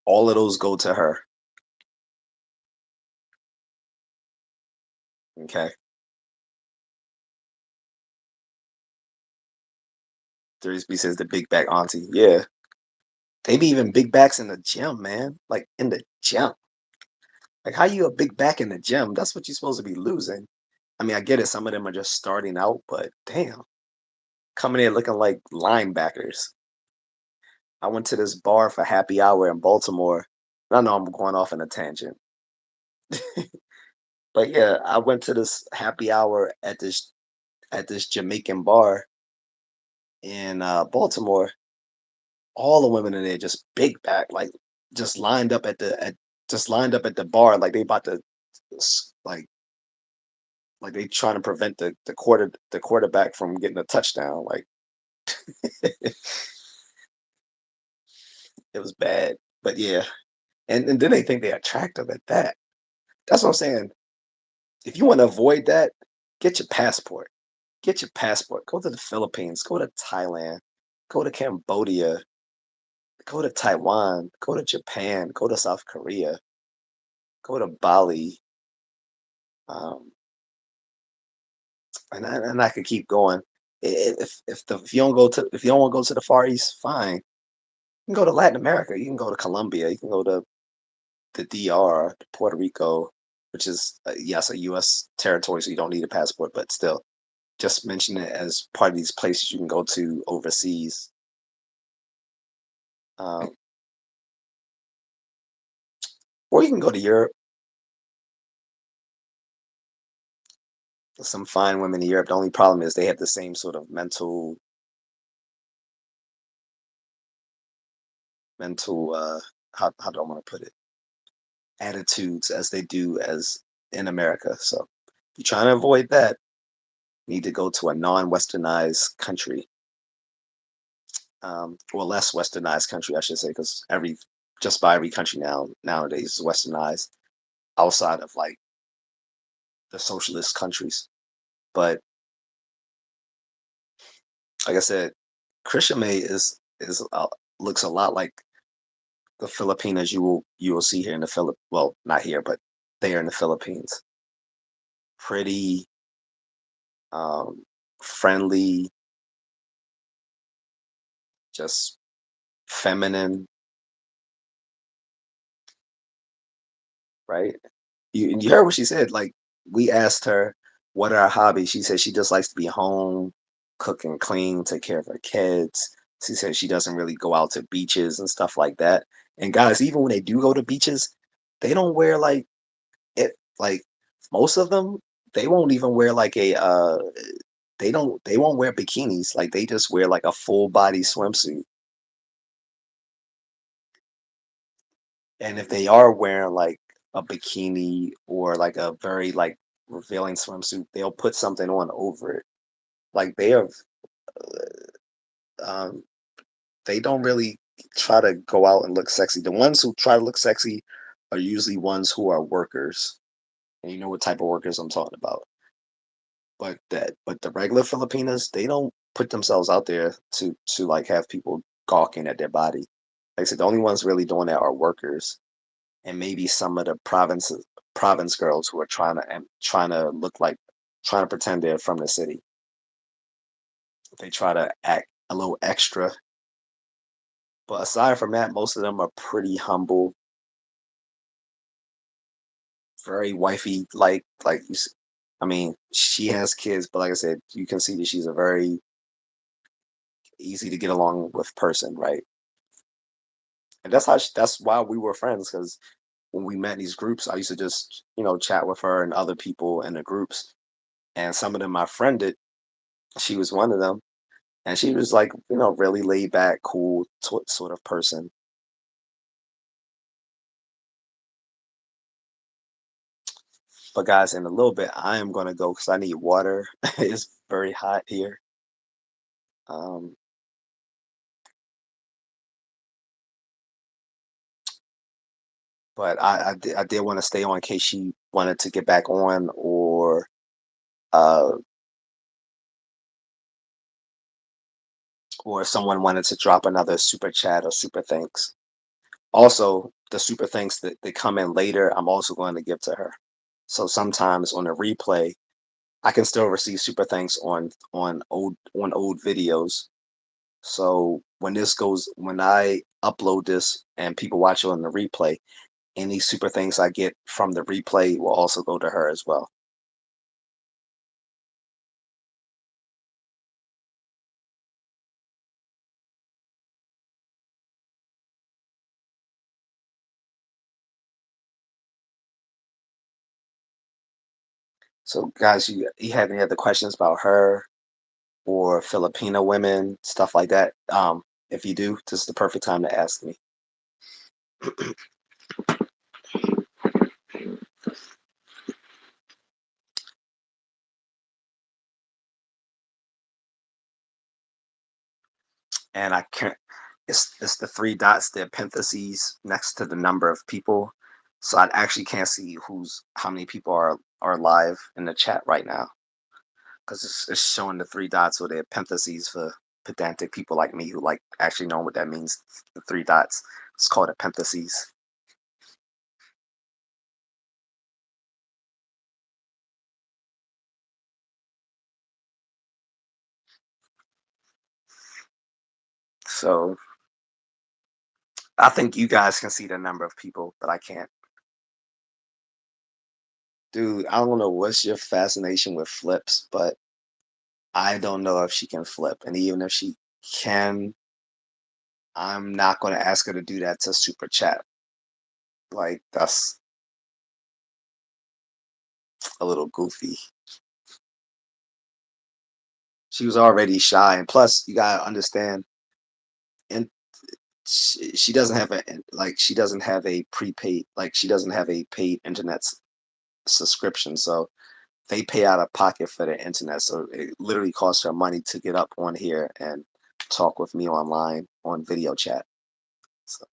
All of those go to her. Okay. Dirtiest beef says the big back auntie. Yeah. They be even big backs in the gym, man. Like in the gym. Like how you a big back in the gym? That's what you're supposed to be losing. I mean, I get it. Some of them are just starting out, but damn, coming in looking like linebackers. I went to this bar for happy hour in Baltimore. I know I'm going off in a tangent, but yeah, I went to this happy hour at this Jamaican bar in Baltimore. All the women in there just big back, like just lined up just lined up at the bar, like they about to like they trying to prevent the quarterback from getting a touchdown. Like it was bad, but yeah, and then they think they're attractive at that. That's what I'm saying. If you want to avoid that, get your passport. Get your passport. Go to the Philippines. Go to Thailand. Go to Cambodia. Go to Taiwan. Go to Japan. Go to South Korea. Go to Bali. Um, and I could keep going. If you don't go to if you don't want to go to the Far East, fine. You can go to Latin America. You can go to Colombia. You can go to the DR, to Puerto Rico, which is yes a U.S. territory, so you don't need a passport, but still, just mention it as part of these places you can go to overseas. Um, or you can go to Europe. There's some fine women in Europe. The only problem is they have the same sort of mental how do I want to put it, attitudes as they do as in America. So if you're trying to avoid that, you need to go to a non-westernized country, or less westernized country, I should say, because just about every country nowadays is westernized outside of like the socialist countries. But like I said, Krisiame is looks a lot like the Filipinas you will see here in the well, not here, but there in the Philippines. Pretty, um, friendly, just feminine, right? You heard what she said. Like we asked her what are her hobbies. She said she just likes to be home, cook and clean, take care of her kids. She said she doesn't really go out to beaches and stuff like that. And guys, even when they do go to beaches, they don't wear like it. Like most of them, they won't even wear like a. They won't wear bikinis. Like they just wear like a full body swimsuit. And if they are wearing like a bikini or like a very like revealing swimsuit, they'll put something on over it. Like um, they don't really try to go out and look sexy. The ones who try to look sexy are usually ones who are workers, and you know what type of workers I'm talking about. But the regular Filipinas, they don't put themselves out there to like have people gawking at their body. Like I said, the only ones really doing that are workers and maybe some of the province girls who are trying to look like trying to pretend they're from the city. They try to act a little extra, but aside from that, most of them are pretty humble, very wifey like I mean, she has kids, but like I said, you can see that she's a very easy to get along with person, right? And that's why we were friends because when we met in these groups, I used to just chat with her and other people in the groups, and some of them I friended. She was one of them, and she was like, really laid back, cool sort of person. But guys, in a little bit, I am gonna go because I need water. It's very hot here. Um, but I did want to stay on in case she wanted to get back on, uh, or if someone wanted to drop another super chat or super thanks. Also, the super thanks that they come in later, I'm also going to give to her. So sometimes on the replay, I can still receive super thanks on old videos. So when I upload this and people watch it on the replay, any super things I get from the replay will also go to her as well. So, guys, you have any other questions about her or Filipino women, stuff like that? If you do, this is the perfect time to ask me. And I can't. It's the three dots, the parentheses next to the number of people. So I actually can't see how many people are live in the chat right now because it's showing the three dots with the parentheses for pedantic people like me who like actually know what that means. The three dots. It's called a parentheses. So I think you guys can see the number of people, but I can't. Dude, I don't know what's your fascination with flips, but I don't know if she can flip. And even if she can, I'm not going to ask her to do that to super chat. Like, that's a little goofy. She was already shy. And plus, you got to understand, and she doesn't have she doesn't have a prepaid, like, she doesn't have a paid internet subscription. So they pay out of pocket for their internet. So it literally costs her money to get up on here and talk with me online on video chat. So,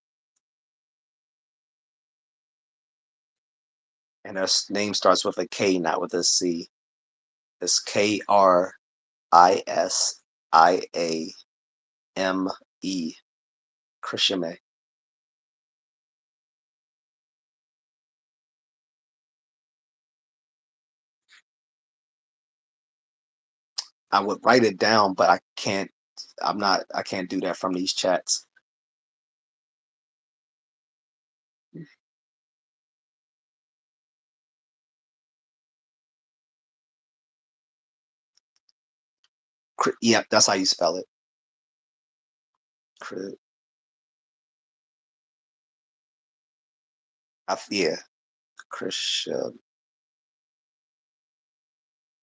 and her name starts with a K, not with a C. It's Krisiame. Krishime. I would write it down, but I can't. I can't do that from these chats. Yep, that's how you spell it. Kri- yeah, Krish.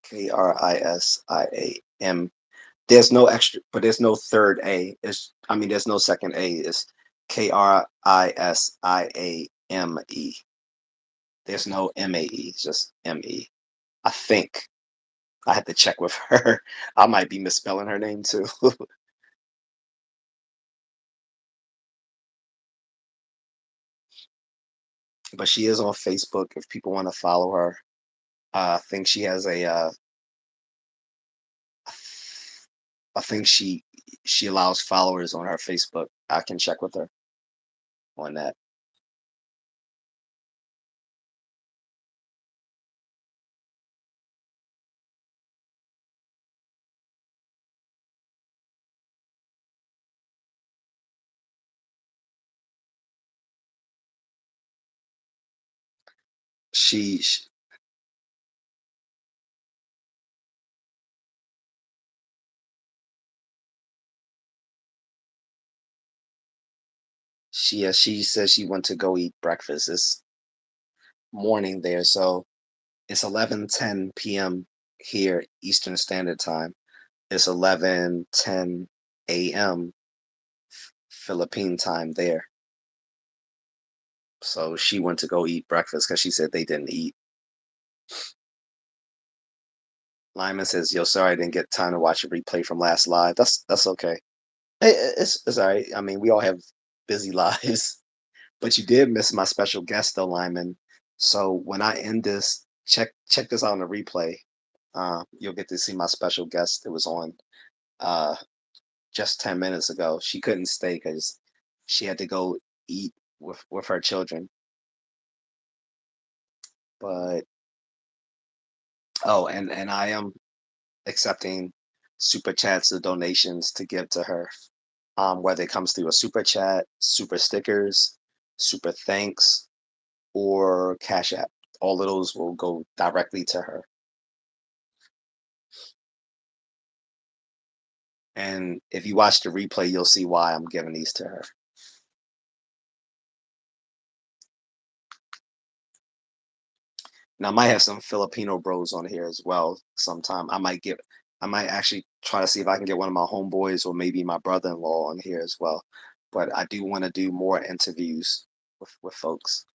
Krisiam. There's no extra, but there's no third A. There's no second A. It's Krisiame. There's no MAE. It's just ME. I think. I had to check with her. I might be misspelling her name too. But she is on Facebook if people want to follow her. I think she has I think she allows followers on her Facebook. I can check with her on that. She she says she went to go eat breakfast this morning there. So it's 11:10 p.m. here Eastern Standard Time. It's 11:10 a.m. Philippine time there. So she went to go eat breakfast because she said they didn't eat. Lyman says, "Yo, sorry I didn't get time to watch a replay from last live. That's okay. It's all right. I mean, we all have busy lives, but you did miss my special guest though, Lyman. So when I end this, check this out on the replay. You'll get to see my special guest that was on uh just 10 minutes ago. She couldn't stay because she had to go eat with her children. But oh, and I am accepting super chats or donations to give to her. whether it comes through a super chat, super stickers, super thanks, or Cash App. All of those will go directly to her. And if you watch the replay, you'll see why I'm giving these to her. Now, I might have some Filipino bros on here as well sometime. I might actually try to see if I can get one of my homeboys or maybe my brother-in-law on here as well. But I do want to do more interviews with folks.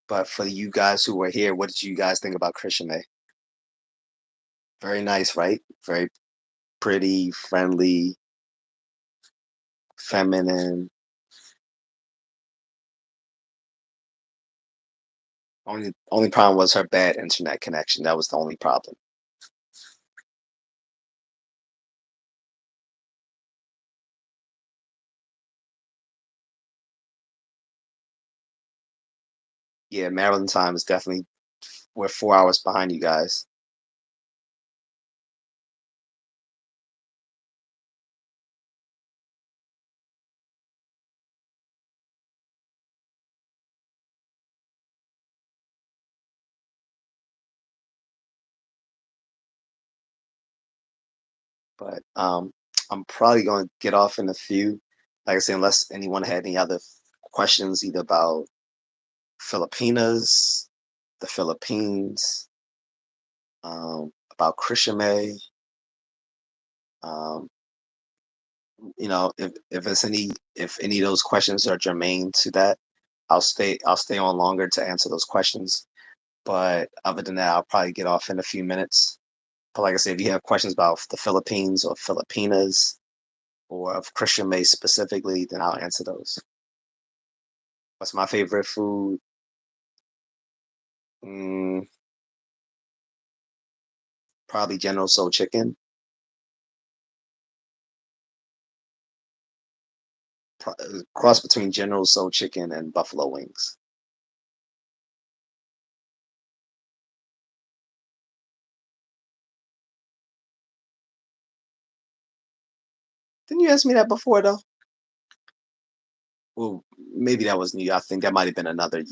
But for you guys who were here, what did you guys think about Krishna? Very nice, right? Very pretty, friendly, feminine. Only problem was her bad internet connection. That was the only problem. Yeah, Maryland time is definitely we're 4 hours behind you guys. But I'm probably going to get off in a few. Like I said, unless anyone had any other questions, either about Filipinas, the Philippines, about Krishame, um, if any of those questions are germane to that, I'll stay on longer to answer those questions. But other than that, I'll probably get off in a few minutes. But like I said, if you have questions about the Philippines or Filipinas or of Christian May specifically, then I'll answer those. What's my favorite food? Mm, probably General Soul chicken. Cross between General Soul chicken and buffalo wings. Didn't you ask me that before though? Well, maybe that was new. I think that might have been another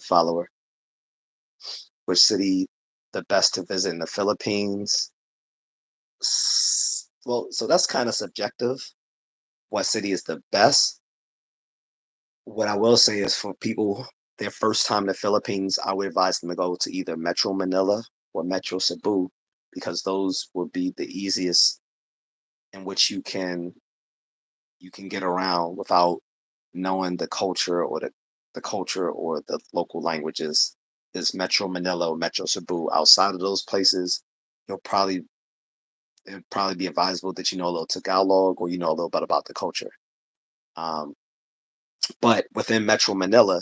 follower. Which city the best to visit in the Philippines? Well, so that's kind of subjective. What city is the best? What I will say is for people their first time in the Philippines, I would advise them to go to either Metro Manila or Metro Cebu because those would be the easiest in which you can get around without knowing the culture or the local languages is Metro Manila or Metro Cebu. Outside of those places, you'll probably it'd probably be advisable that you know a little Tagalog or you know a little bit about the culture. Um, but within Metro Manila,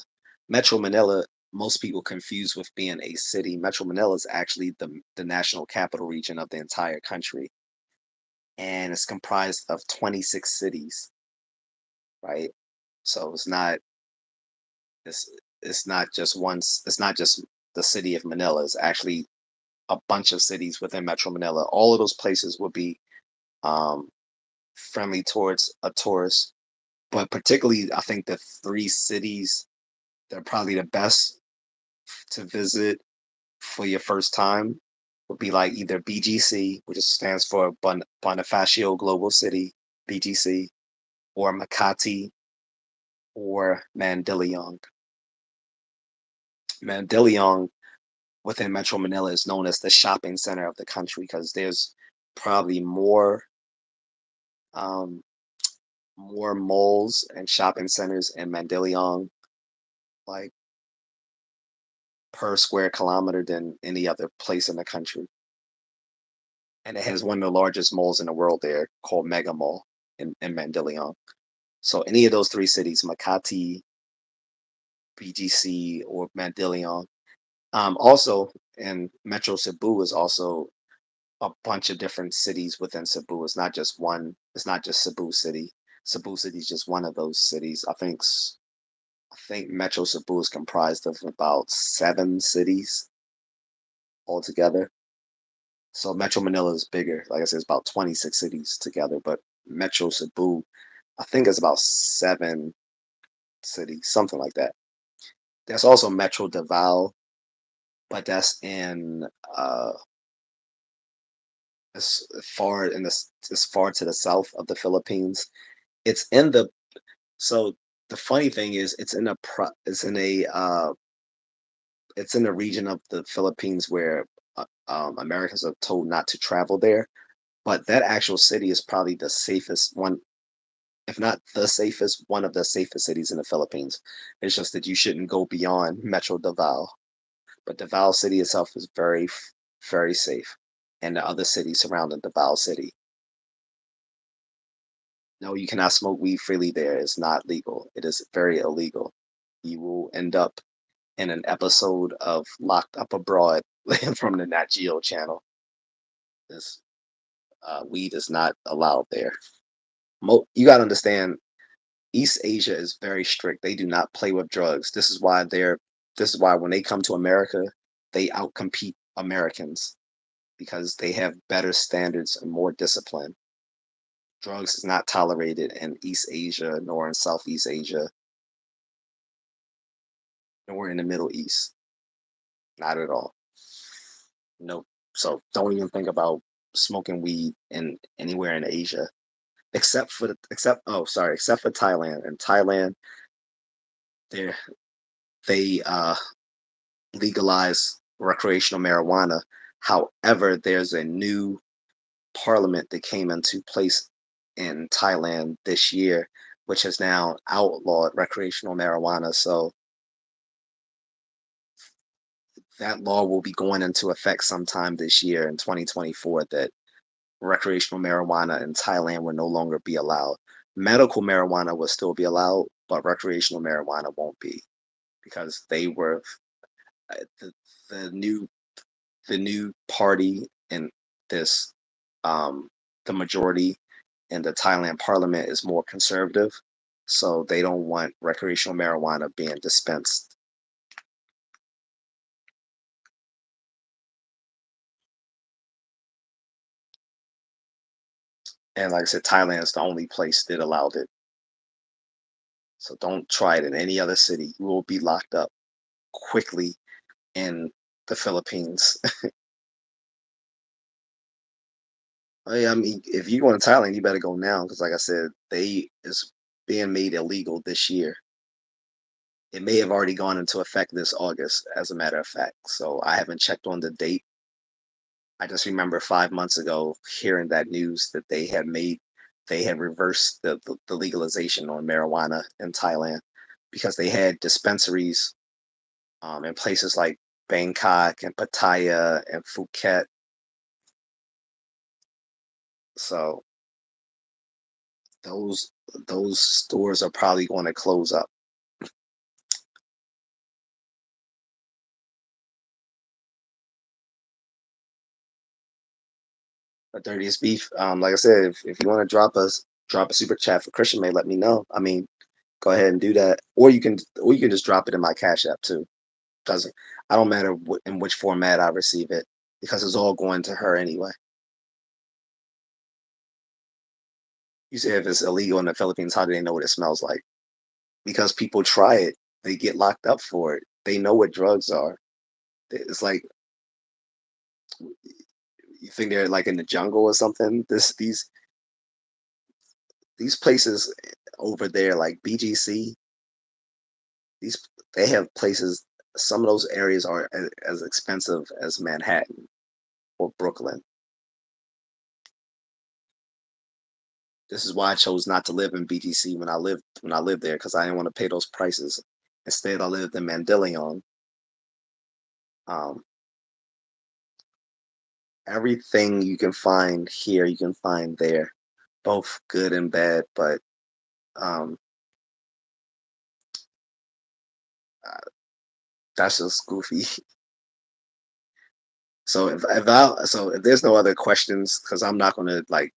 most people confuse with being a city. Metro Manila is actually the national capital region of the entire country, and it's comprised of 26 cities, right? So it's it's not just it's not just the city of Manila. It's actually a bunch of cities within Metro Manila. All of those places will be um, friendly towards a tourist, but particularly I think the three cities that are probably the best to visit for your first time would be like either BGC, which stands for Bonifacio Global City, BGC, or Makati, or Mandaluyong. Mandaluyong within Metro Manila is known as the shopping center of the country because there's probably um, more malls and shopping centers in Mandaluyong, like per square kilometer than any other place in the country. And it has one of the largest malls in the world there called Mega Mall in Mandaluyong. So any of those three cities, Makati, BGC, or Mandaluyong. Also, in Metro Cebu is also a bunch of different cities within Cebu. It's not just one. It's not just Cebu City. Cebu City is just one of those cities. I think Metro Cebu is comprised of about 7 cities altogether. So Metro Manila is bigger. Like I said, it's about 26 cities together, but Metro Cebu, I think it's about 7 cities, something like that. There's also Metro Davao, but that's in it's far in it's far to the south of the Philippines. It's in the so the funny thing is it's in a region of the Philippines where Americans are told not to travel there. But that actual city is probably the safest one, if not the safest, one of the safest cities in the Philippines. It's just that you shouldn't go beyond Metro Davao. But Davao City itself is very safe, and the other cities surrounding Davao City. No, you cannot smoke weed freely there. It's not legal. It is very illegal. You will end up in an episode of Locked Up Abroad from the Nat Geo channel. This weed is not allowed there. You got to understand, East Asia is very strict. They do not play with drugs. This is why when they come to America, they outcompete Americans because they have better standards and more discipline. Drugs is not tolerated in East Asia nor in Southeast Asia nor in the Middle East. Not at all. Nope. So don't even think about smoking weed in anywhere in Asia except for Thailand. In Thailand, they they legalize recreational marijuana. However, there's a new parliament that came into place in Thailand this year, which has now outlawed recreational marijuana. So that law will be going into effect sometime this year in 2024 that recreational marijuana in Thailand will no longer be allowed. Medical marijuana will still be allowed, but recreational marijuana won't be because they were the, the new the new party in this the majority in the Thailand parliament is more conservative, so they don't want recreational marijuana being dispensed. And like I said, Thailand is the only place that allowed it. So don't try it in any other city. You will be locked up quickly in the Philippines. I mean, if you go to Thailand, you better go now because, like I said, they is being made illegal this year. It may have already gone into effect this August, as a matter of fact. So I haven't checked on the date. I just remember 5 months ago hearing that news that they had reversed the legalization on marijuana in Thailand because they had dispensaries in places like Bangkok and Pattaya and Phuket. So those those stores are probably going to close up. The dirtiest beef. Like I said, if you want to drop a super chat for Christian May, let me know. I mean, go ahead and do that, or you can just drop it in my Cash App too. Doesn't I don't matter in which format I receive it because it's all going to her anyway. You say if it's illegal in the Philippines, how do they know what it smells like? Because people try it, they get locked up for it. They know what drugs are. It's like you think they're like in the jungle or something. These places over there, like BGC, these they have places. Some of those areas are as expensive as Manhattan or Brooklyn. This is why I chose not to live in BGC when I lived there because I didn't want to pay those prices. Instead, I lived in Mandelion. Um, Everything you can find here, you can find there, both good and bad. But um, uh, that's just goofy. So if there's no other questions, because I'm not gonna like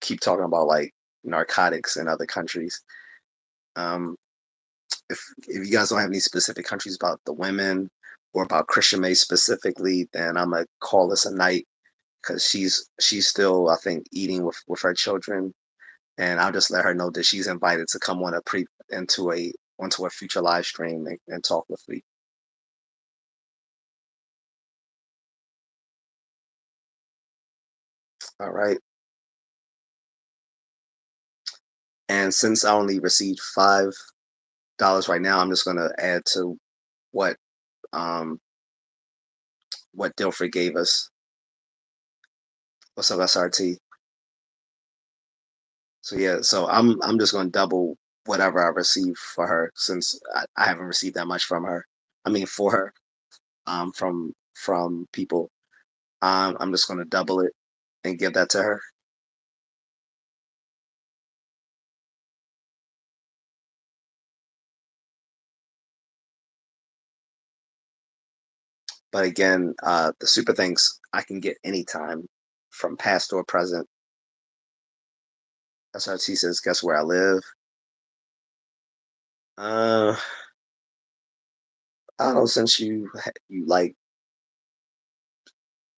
keep talking about like narcotics in other countries. Um, if you guys don't have any specific countries about the women or about Krisiame specifically, then I'm gonna call this a night because she's still, I think, eating with her children, and I'll just let her know that she's invited to come on a pre into a onto a future live stream and talk with me. All right. And since I only received $5 right now, I'm just gonna add to what um what Dilford gave us. What's up, SRT? So yeah, so I'm just gonna double whatever I receive for her since I haven't received that much from her. I mean for her, from people. I'm just gonna double it and give that to her. But again, the super thanks I can get anytime from past or present. SRT says, guess where I live? Uh, I don't know, since you like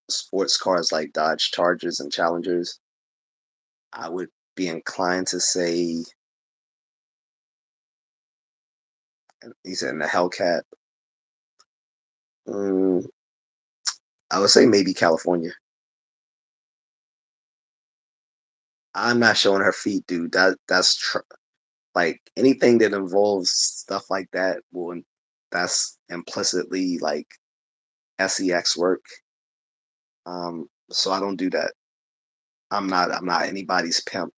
sports cars like Dodge Chargers and Challengers, I would be inclined to say he said in the Hellcat. Mm, I would say maybe California. I'm not showing her feet, dude. Like anything that involves stuff like that that's implicitly like sex work. So I don't do that. I'm not anybody's pimp,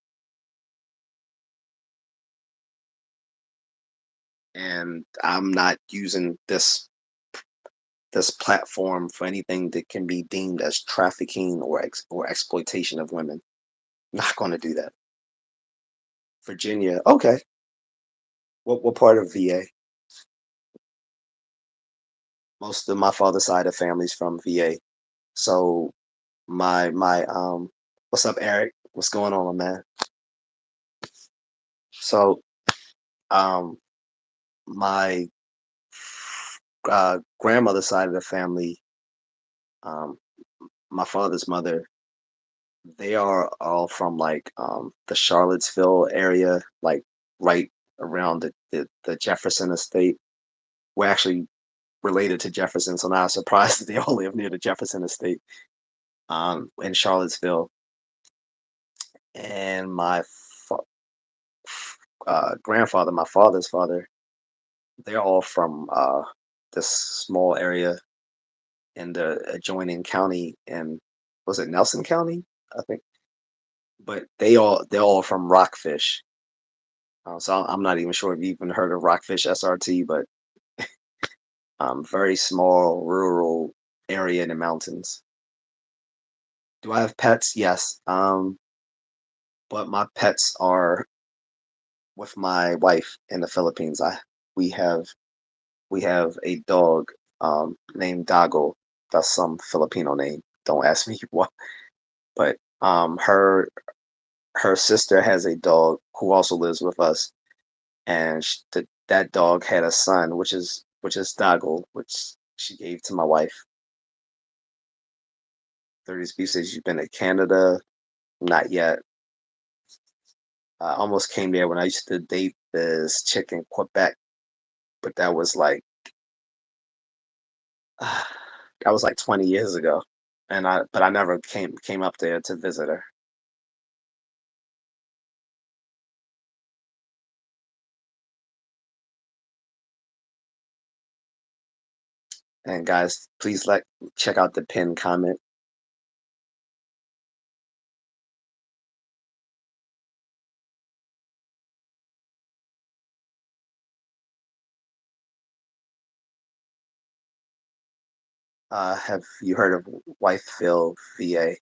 and I'm not using this platform for anything that can be deemed as trafficking or exploitation of women. Not going to do that. Virginia, okay. What part of VA? Most of my father's side of family's from VA. So my what's up, Eric? What's going on, man? So um my grandmother's side of the family, um my father's mother, they are all from like the Charlottesville area, like right around the Jefferson estate. We're actually related to Jefferson, so now I'm surprised that they all live near the Jefferson estate in Charlottesville. And my grandfather, my father's father, they're all from this small area in the adjoining county, and was it Nelson County? I think. But they're all from Rockfish. So I'm not even sure if you even heard of Rockfish SRT, but very small rural area in the mountains. Do I have pets? Yes. But my pets are with my wife in the Philippines. We have we have a dog named Dago. That's some Filipino name. Don't ask me what. But her sister has a dog who also lives with us, and that dog had a son, which is Dago, which she gave to my wife. 30 species. You've been to Canada? Not yet. I almost came there when I used to date this chick in Quebec, but that was like that was like 20 years ago, and I never came up there to visit her. And guys, please check out the pinned comment. Have you heard of Wifeville, VA?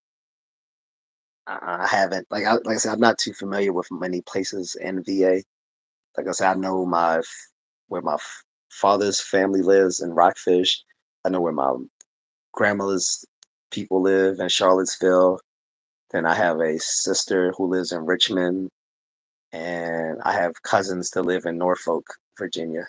I haven't. Like I said, I'm not too familiar with many places in VA. Like I said, I know where my father's family lives in Rockfish. I know where my grandmother's people live in Charlottesville. Then I have a sister who lives in Richmond. and I have cousins that live in Norfolk, Virginia.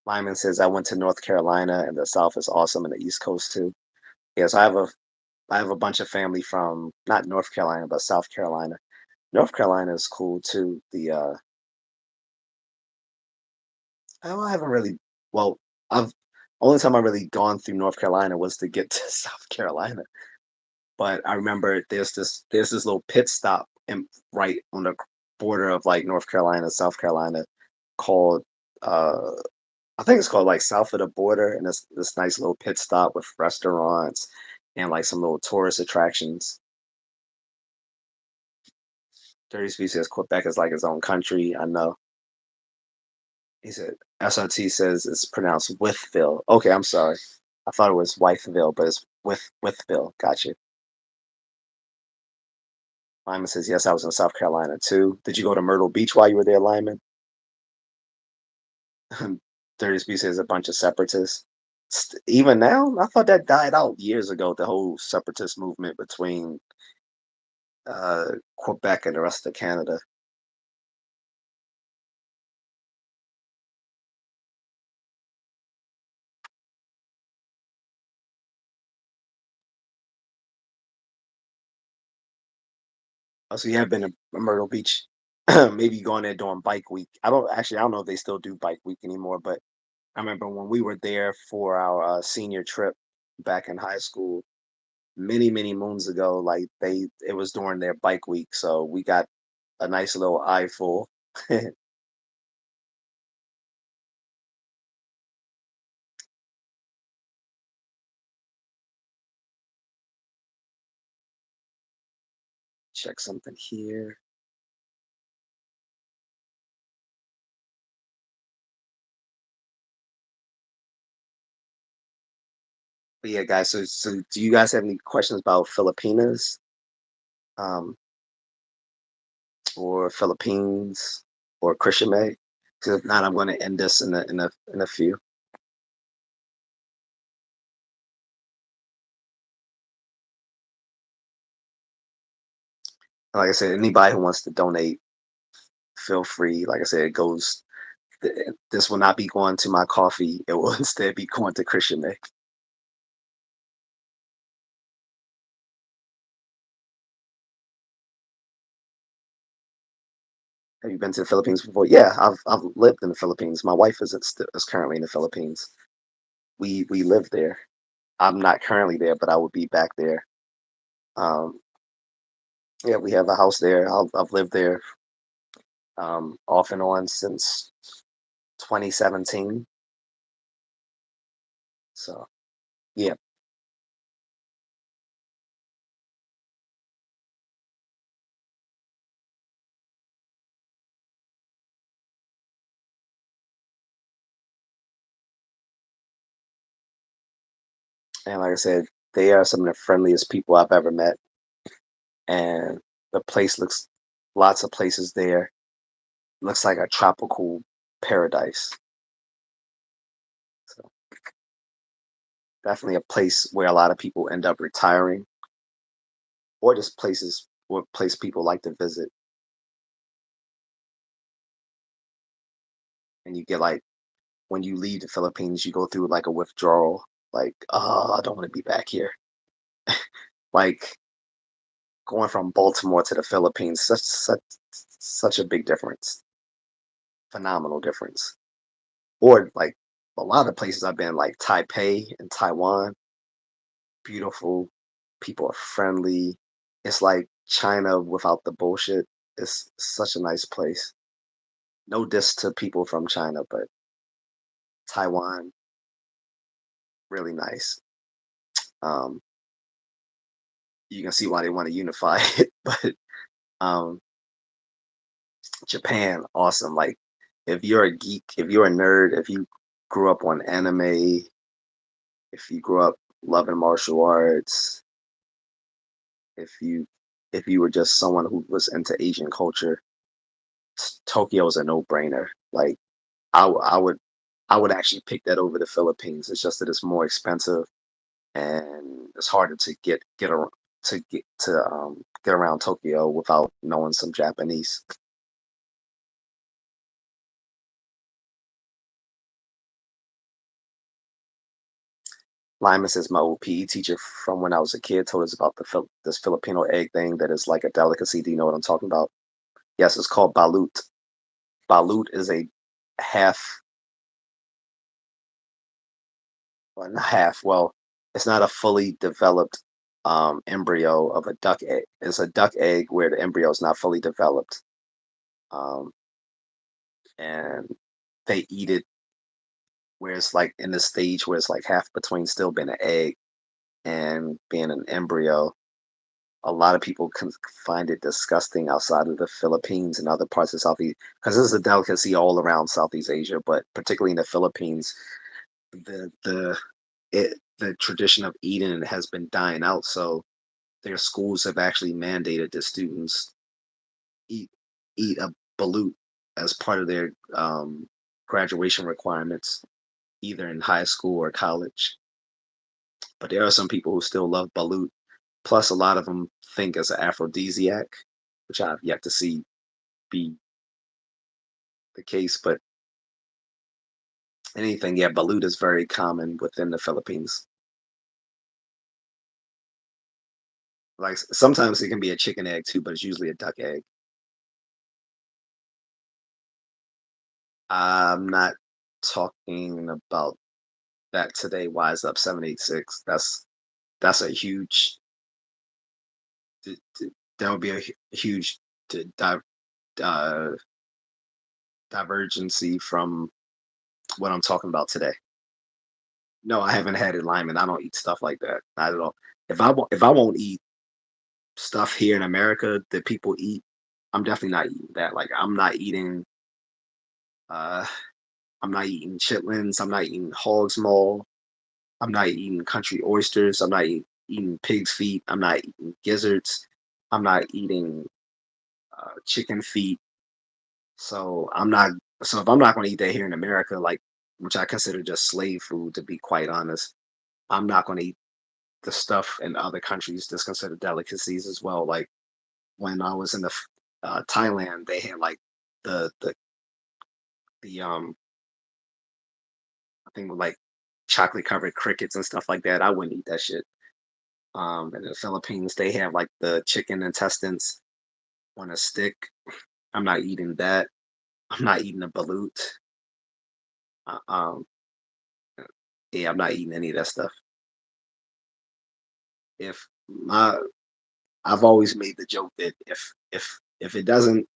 Lyman says I went to North Carolina, and the South is awesome, and the East Coast too. Yes, I have a bunch of family from not North Carolina, but South Carolina. North Carolina is cool too. I haven't really well, I've only time I really gone through North Carolina was to get to South Carolina. But I remember there's this little pit stop right on the border of like North Carolina, South Carolina called uh I think it's called like South of the Border, and it's this nice little pit stop with restaurants and like some little tourist attractions. Dirty Speed says Quebec is like its own country. I know. He said SRT says it's pronounced Withville. Okay, I'm sorry. I thought it was Wifeville, but it's Withville. Gotcha. Lyman says yes, I was in South Carolina too. Did you go to Myrtle Beach while you were there, Lyman? Dirty Speed says a bunch of separatists. Even now, I thought that died out years ago. The whole separatist movement between Quebec and the rest of Canada. Oh, so you have been to Myrtle Beach, maybe going there during Bike Week. I don't know if they still do Bike Week anymore, but I remember when we were there for our senior trip back in high school, many moons ago. Like it was during their Bike Week, so we got a nice little eyeful. Check something here. But yeah, guys. So do you guys have any questions about Filipinas, um, or Philippines, or Krisiame? Because if not, I'm going to end this in a few. Like I said, anybody who wants to donate, feel free. Like I said, it goes. This will not be going to my coffee. It will instead be going to Krisiame. Have you been to the Philippines before? Yeah, I've lived in the Philippines. My wife is currently in the Philippines. We live there. I'm not currently there, but I will be back there. Um, yeah, we have a house there. I've lived there off and on since 2017. So yeah, and like I said, they are some of the friendliest people I've ever met, and the place looks lots of places there. Looks like a tropical paradise. So definitely a place where a lot of people end up retiring, or just places or place people like to visit. And you get like when you leave the Philippines, you go through like a withdrawal. Like, oh, I don't want to be back here. Like going from Baltimore to the Philippines, such a big difference, phenomenal difference. Or like a lot of places I've been, like Taipei and Taiwan, beautiful. People are friendly. It's like China without the bullshit. It's such a nice place. No diss to people from China, but Taiwan, really nice. Um, you can see why they want to unify it, but um, Japan, awesome. Like, if you're a geek, if you're a nerd, if you grew up on anime, if you grew up loving martial arts, if you if you were just someone who was into Asian culture, Tokyo's a no-brainer. Like, I would actually pick that over the Philippines. It's just that it's more expensive, and it's harder to get around Tokyo without knowing some Japanese. Lyman says my old PE teacher from when I was a kid told us about this Filipino egg thing that is like a delicacy. Do you know what I'm talking about? Yes, it's called balut. Balut is a half, well, not half. Well, it's not a fully developed embryo of a duck egg. It's a duck egg where the embryo is not fully developed, um, and they eat it where it's like in the stage where it's like half between still being an egg and being an embryo. A lot of people can find it disgusting outside of the Philippines and other parts of Southeast, because this is a delicacy all around Southeast Asia, but particularly in the Philippines, the tradition of eating it has been dying out. So their schools have actually mandated the students eat eat a balut as part of their graduation requirements, either in high school or college. But there are some people who still love balut. Plus, a lot of them think it's an aphrodisiac, which I've yet to see be the case. But anything, yeah, balut is very common within the Philippines. Like sometimes it can be a chicken egg too, but it's usually a duck egg. I'm not talking about that today. Wise up 786. That's a huge. That would be a huge di- di- uh, divergency from what I'm talking about today. No, I haven't had it lineman. I don't eat stuff like that. Not at all. If I won't eat stuff here in America that people eat, I'm definitely not eating that. Like uh I'm not eating chitlins, I'm not eating hog's maw, I'm not eating country oysters, I'm not eating pig's feet, I'm not eating gizzards, I'm not eating chicken feet. So I'm not so if I'm not gonna eat that here in America, like which I consider just slave food to be quite honest, I'm not gonna eat the stuff in other countries that's considered delicacies as well. Like when I was in Thailand, they had like the the the I think like chocolate covered crickets and stuff like that. I wouldn't eat that shit. In the Philippines, they have like the chicken intestines on a stick. I'm not eating that. I'm not eating a balut. Uh, um, yeah, I'm not eating any of that stuff. If my, I've always made the joke that if it doesn't,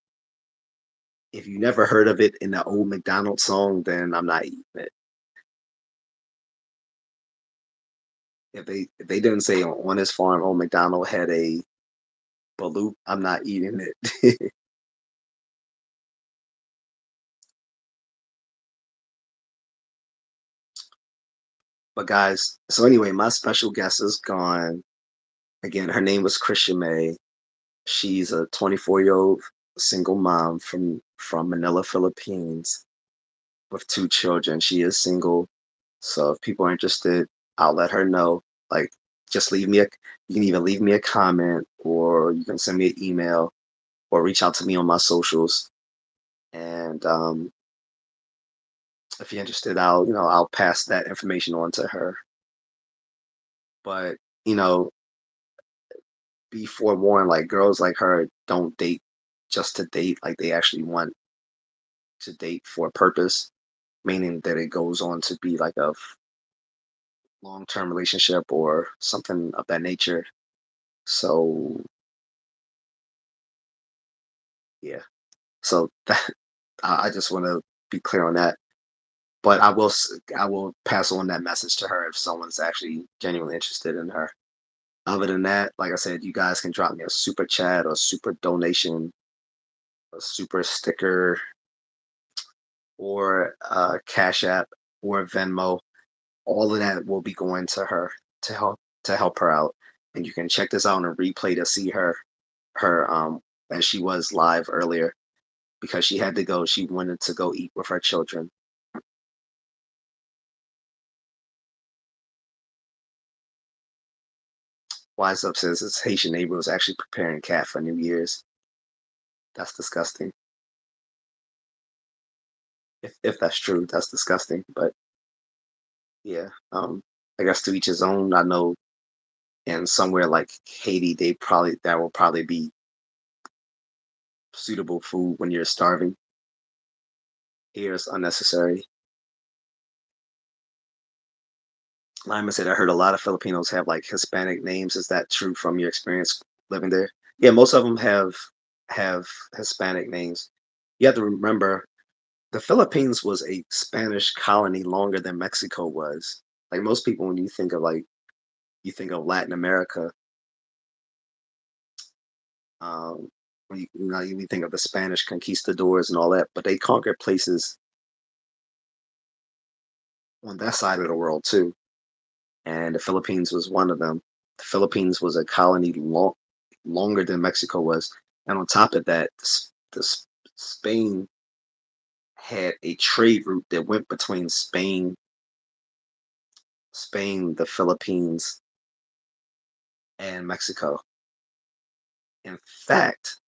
if you never heard of it in the old McDonald's song, then I'm not eating it. If they didn't say on his farm, old McDonald had a balut, I'm not eating it. But guys, so anyway, my special guest is gone. Again, her name was Krisiame. She's a 24-year-old single mom from Manila, Philippines, with two children. She is single, so if people are interested, I'll let her know. Like, just leave me a. You can either leave me a comment, or you can send me an email, or reach out to me on my socials. And if you're interested, I'll pass that information on to her. But you know, be forewarned, like girls like her don't date just to date. Like they actually want to date for a purpose, meaning that it goes on to be like a long-term relationship or something of that nature. So yeah, so that I just want to be clear on that. But I will pass on that message to her if someone's actually genuinely interested in her. Other than that, like I said, you guys can drop me a super chat or super donation, a super sticker, or Cash App or Venmo. All of that will be going to her to help her out. And you can check this out on a replay to see her as she was live earlier because she had to go. She wanted to go eat with her children. Wise Up says his Haitian neighbor was actually preparing cat for New Year's. That's disgusting. If that's true, that's disgusting. But yeah, I guess to each his own. I know in somewhere like Haiti, that will probably be suitable food when you're starving. Here it's unnecessary. Lyman said, I heard a lot of Filipinos have like Hispanic names. Is that true from your experience living there? Yeah, most of them have Hispanic names. You have to remember the Philippines was a Spanish colony longer than Mexico was. Like most people, when you think of Latin America, you think of the Spanish conquistadors and all that, but they conquered places on that side of the world too. And the Philippines was one of them. The Philippines was a colony longer than Mexico was, and on top of that, Spain had a trade route that went between Spain, the Philippines, and Mexico. In fact,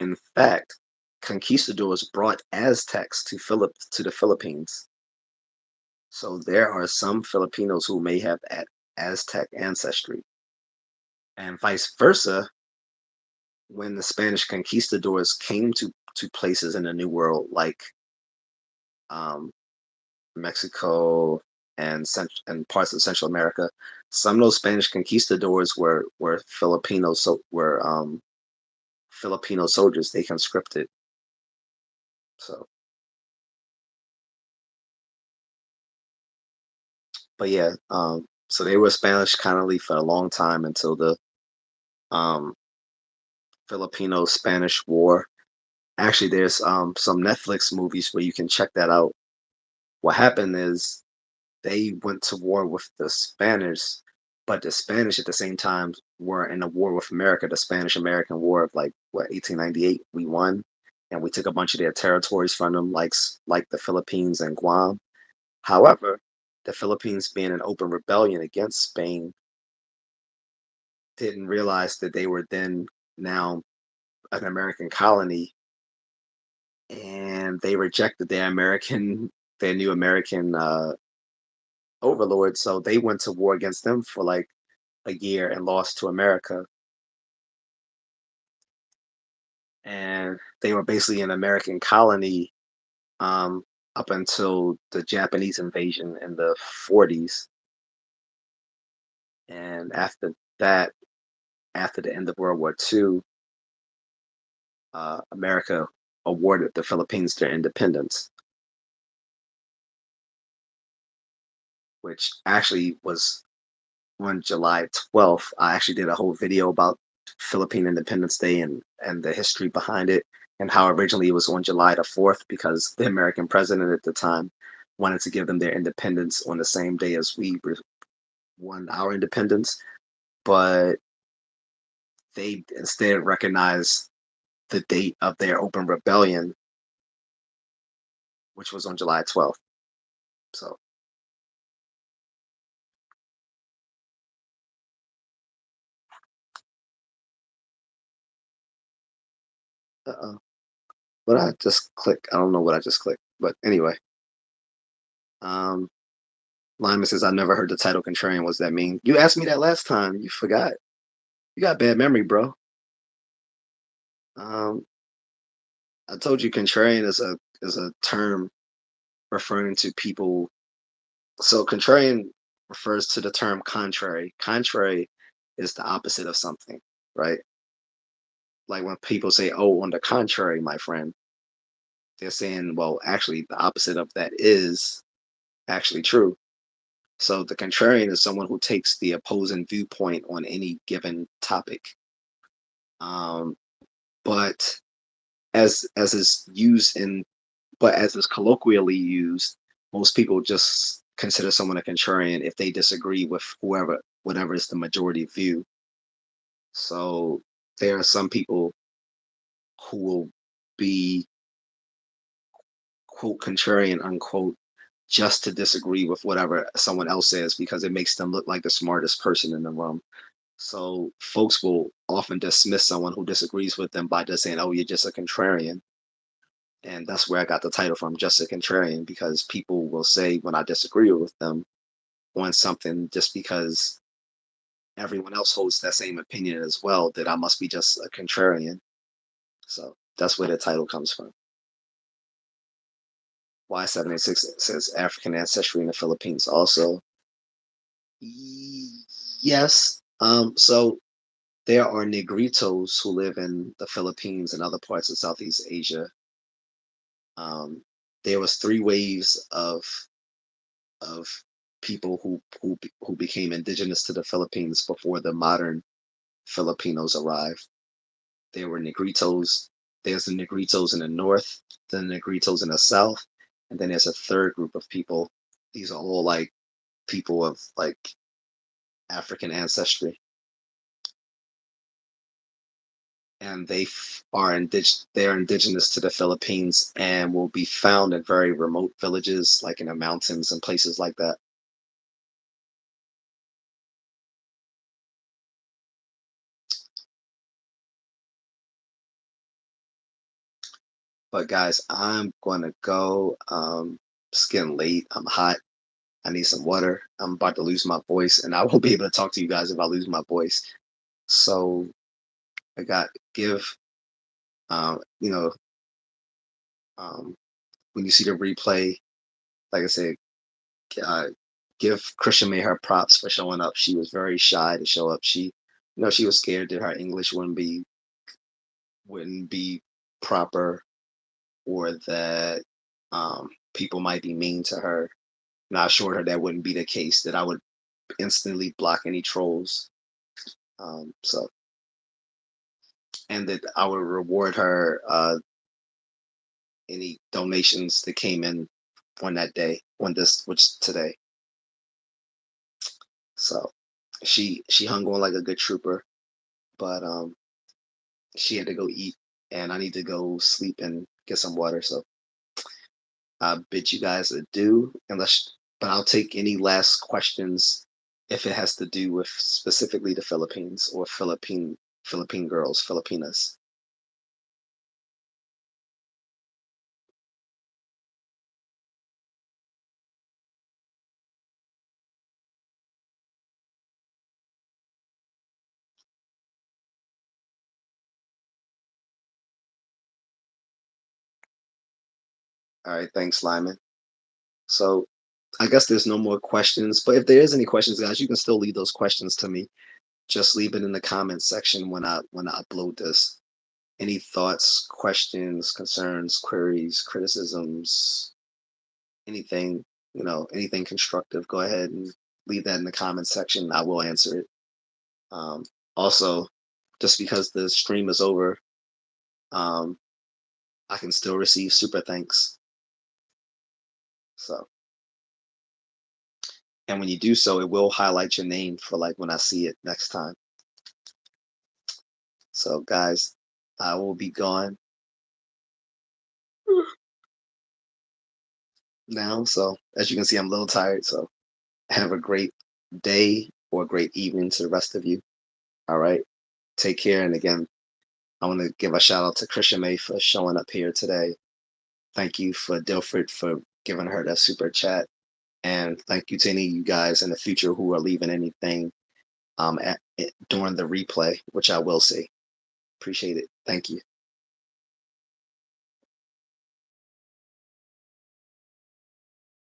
in fact, conquistadors brought Aztecs to the Philippines. So there are some Filipinos who may have Aztec ancestry, and vice versa. When the Spanish conquistadors came to places in the New World like um, Mexico and parts of Central America, some of those Spanish conquistadors were Filipino soldiers they conscripted. So, but yeah, so they were Spanish colony for a long time until the um, Filipino Spanish War. Actually, there's some Netflix movies where you can check that out. What happened is they went to war with the Spanish, but the Spanish at the same time were in a war with America, the Spanish American War of like what 1898. We won, and we took a bunch of their territories from them, like the Philippines and Guam. However, the Philippines being an open rebellion against Spain didn't realize that they were then now an American colony, and they rejected their new American overlords. So they went to war against them for like a year and lost to America. And they were basically an American colony um, up until the Japanese invasion in the 40s. And after that, after the end of World War II, America awarded the Philippines their independence, which actually was on July 12th. I actually did a whole video about Philippine Independence Day and the history behind it and how originally it was on July the 4th because the American president at the time wanted to give them their independence on the same day as won our independence, but they instead recognized the date of their open rebellion, which was on July 12th. So, uh what I just clicked, I don't know what I just clicked, but anyway, um, Lyman says, I've never heard the title contrarian. What's that mean? You asked me that last time. You forgot. You got bad memory, bro. Um, I told you contrarian is a term referring to people. So contrarian refers to the term contrary. Contrary is the opposite of something, right? Like when people say, "Oh, on the contrary, my friend," they're saying, "Well, actually, the opposite of that is actually true." So the contrarian is someone who takes the opposing viewpoint on any given topic. Um, but as is used in but as is colloquially used, most people just consider someone a contrarian if they disagree with whatever is the majority view. So there are some people who will be quote contrarian unquote just to disagree with whatever someone else says because it makes them look like the smartest person in the room. So folks will often dismiss someone who disagrees with them by just saying, "Oh, you're just a contrarian." And that's where I got the title from, Just A Contrarian, because people will say when I disagree with them on something just because everyone else holds that same opinion as well, that I must be just a contrarian. So that's where the title comes from. Y786 says African ancestry in the Philippines also. Yes. So there are Negritos who live in the Philippines and other parts of Southeast Asia. Um, there was three waves of people who became indigenous to the Philippines before the modern Filipinos arrived. There were Negritos. There's the Negritos in the north, the Negritos in the south, and then there's a third group of people. These are all like people of like African ancestry, and they're indigenous to the Philippines and will be found in very remote villages, like in the mountains and places like that. But guys, I'm gonna go. It's getting late. I'm hot. I need some water. I'm about to lose my voice, and I won't be able to talk to you guys if I lose my voice. So I got give. You know, when you see the replay, like I said, uh, give Krisiame her props for showing up. She was very shy to show up. She was scared that her English wouldn't be proper, or that people might be mean to her. And I assured her that wouldn't be the case. That I would instantly block any trolls. So, and that I would reward her any donations that came in on that day, which today. So she hung on like a good trooper, but she had to go eat, and I need to go sleep and get some water. So I bid you guys adieu, but I'll take any last questions if it has to do with specifically the Philippines or Philippine girls, Filipinas. All right, thanks, Lyman. So I guess there's no more questions, but if there is any questions, guys, you can still leave those questions to me. Just leave it in the comments section when I upload this. Any thoughts, questions, concerns, queries, criticisms, anything, anything constructive, go ahead and leave that in the comments section. I will answer it. Um, Also, just because the stream is over, um, I can still receive super thanks. So, and when you do so, it will highlight your name for like when I see it next time. So, guys, I will be gone now. So, as you can see, I'm a little tired. So, have a great day or a great evening to the rest of you. All right. Take care. And again, I want to give a shout out to Krisiame for showing up here today. Thank you for Dilfred for giving her that super chat. And thank you to any of you guys in the future who are leaving anything during the replay, which I will see. Appreciate it. Thank you.